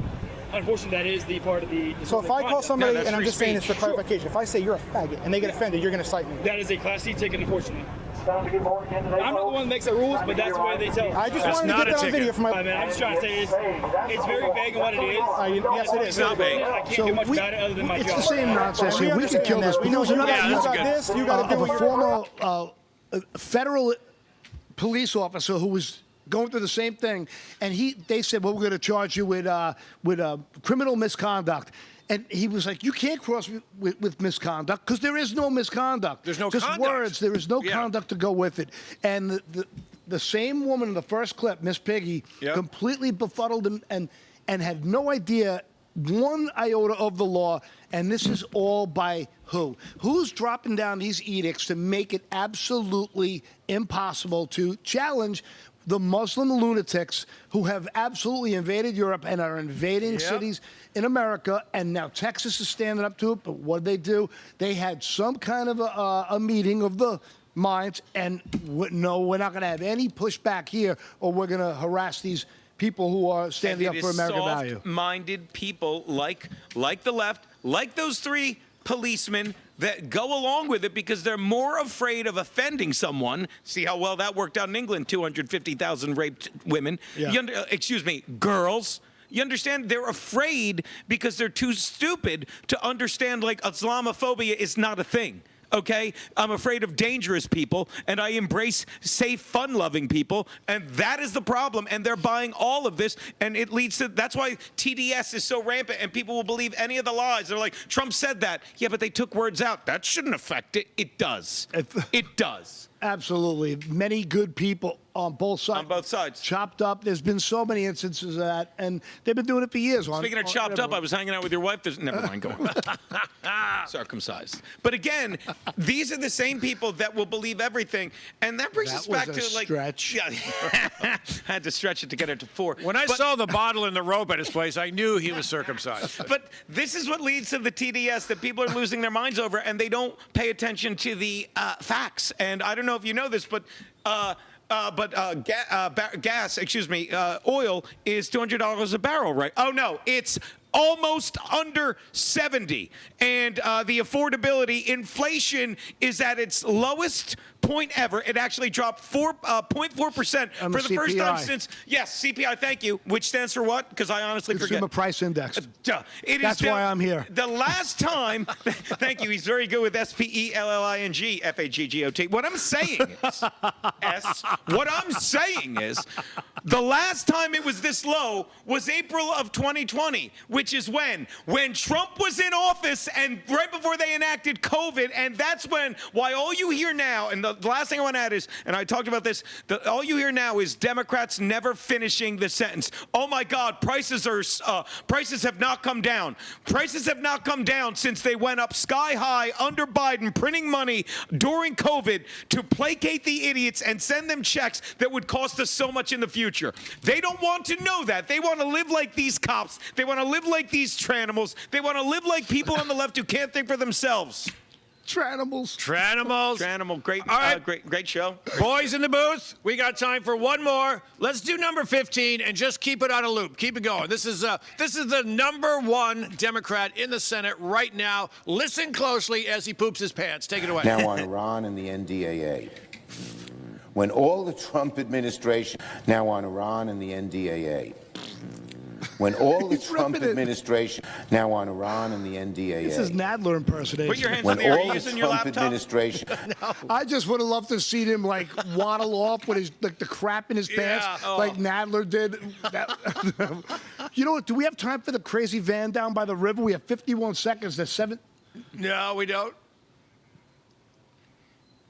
unfortunately, that is the part of the. So if I call somebody, that's and I'm free just saying this for speech. clarification, if I say you're a faggot and they get offended, you're going to cite me. That is a Class C ticket, unfortunately. I'm not the one that makes the rules, but that's the way they tell us. I just That's wanted to not get a that on ticket. video for my. I mean, I'm just trying to say it's very vague in what it is. Yes, it is. It's not vague. I can't So do much we, about it other than my it's job. the same nonsense We here. We could kill understand this. that. But We there was know another Yeah, you that's got good. this, you got to of do a former federal police officer who was going through the same thing, and they said, well, we're going to charge you with criminal misconduct. And he was like, you can't cross with misconduct, because there is no misconduct. There's no just conduct. words. There is no Yeah. conduct to go with it. And the same woman in the first clip, Miss Piggy, Yep. completely befuddled him and had no idea one iota of the law. And this is all by who? Who's dropping down these edicts to make it absolutely impossible to challenge the Muslim lunatics who have absolutely invaded Europe and are invading Yep. cities in America, and now Texas is standing up to it. But what did they do? They had some kind of a meeting of the minds, and no, we're not going to have any pushback here, or we're going to harass these people who are standing up And it for is American value. soft-minded people like the left, like those three policemen that go along with it because they're more afraid of offending someone. See how well that worked out in England, 250,000 raped women. Yeah. Excuse me, girls. You understand? They're afraid because they're too stupid to understand, like, Islamophobia is not a thing. Okay, I'm afraid of dangerous people, and I embrace safe, fun-loving people, and that is the problem. And they're buying all of this, and it leads to. That's why TDS is so rampant, and people will believe any of the lies. They're like, Trump said that. Yeah, but they took words out. That shouldn't affect it. It does. It does. Absolutely. Many good people on both sides. On both sides. Chopped up. There's been so many instances of that, and they've been doing it for years. Speaking of chopped up, I was hanging out with your wife. Never mind, go on. Circumcised. But again, these are the same people that will believe everything, and that brings us back to like stretch. Yeah, I had to stretch it to get it to 4. When I saw the bottle and the rope at his place, I knew he was circumcised. But this is what leads to the TDS that people are losing their minds over, and they don't pay attention to the facts. And I don't know if you know this, but gas, oil is $200 a barrel, right? Oh no, it's almost under 70, and the affordability, inflation is at its lowest point ever. It actually dropped 0.4% for the first time since CPI. Thank you. Which stands for what? Because I honestly Consumer forget. Price Index. That's why I'm here. The last time, thank you. He's very good with SPELLING FAGGOT. What I'm saying is, the last time it was this low was April of 2020, which is when Trump was in office and right before they enacted COVID, and that's why all you hear now, and the last thing I want to add is, and I talked about this, all you hear now is Democrats never finishing the sentence. Oh my God, prices have not come down. Prices have not come down since they went up sky high under Biden, printing money during COVID to placate the idiots and send them checks that would cost us so much in the future. They don't want to know that. They want to live like these cops. They want to live like these tranimals. They want to live like people on the left who can't think for themselves. Tranimals. Tranimal. Great. All right. Great show. Boys in the booth, we got time for one more. Let's do number 15 and just keep it on a loop. Keep it going. This is the #1 Democrat in the Senate right now. Listen closely as he poops his pants. Take it away. Now on Iran and the NDAA. When all the Trump administration, now on Iran and the NDAA. When all the Trump administration, now on Iran and the NDAA. This is Nadler impersonation. Put your hands when on the air. Are all you the using your Trump laptop? administration. No. I just would have loved to see him like waddle off with his the crap in his pants, like Nadler did. You know what? Do we have time for the crazy van down by the river? We have 51 seconds. There's 7. No, we don't.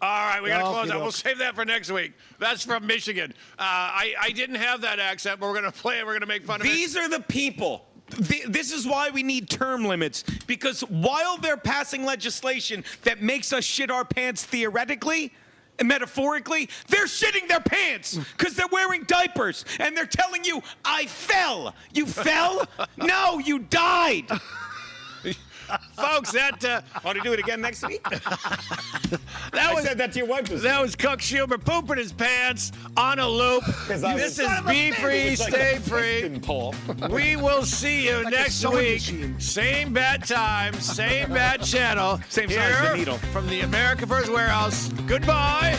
All right, we got to close out. We'll save that for next week. That's from Michigan. I didn't have that accent, but we're going to play it. We're going to make fun of it. These are the people. This is why we need term limits, because while they're passing legislation that makes us shit our pants theoretically and metaphorically, they're shitting their pants because they're wearing diapers and they're telling you, I fell. You fell? No, you died. Folks, that want to do it again next week? I said that to your wife. That was Cook Schumer pooping his pants on a loop. This is Be Free, Stay Free. We will see you next week. Same bad time, same bad channel. Same size here the needle. from the America First Warehouse. Goodbye.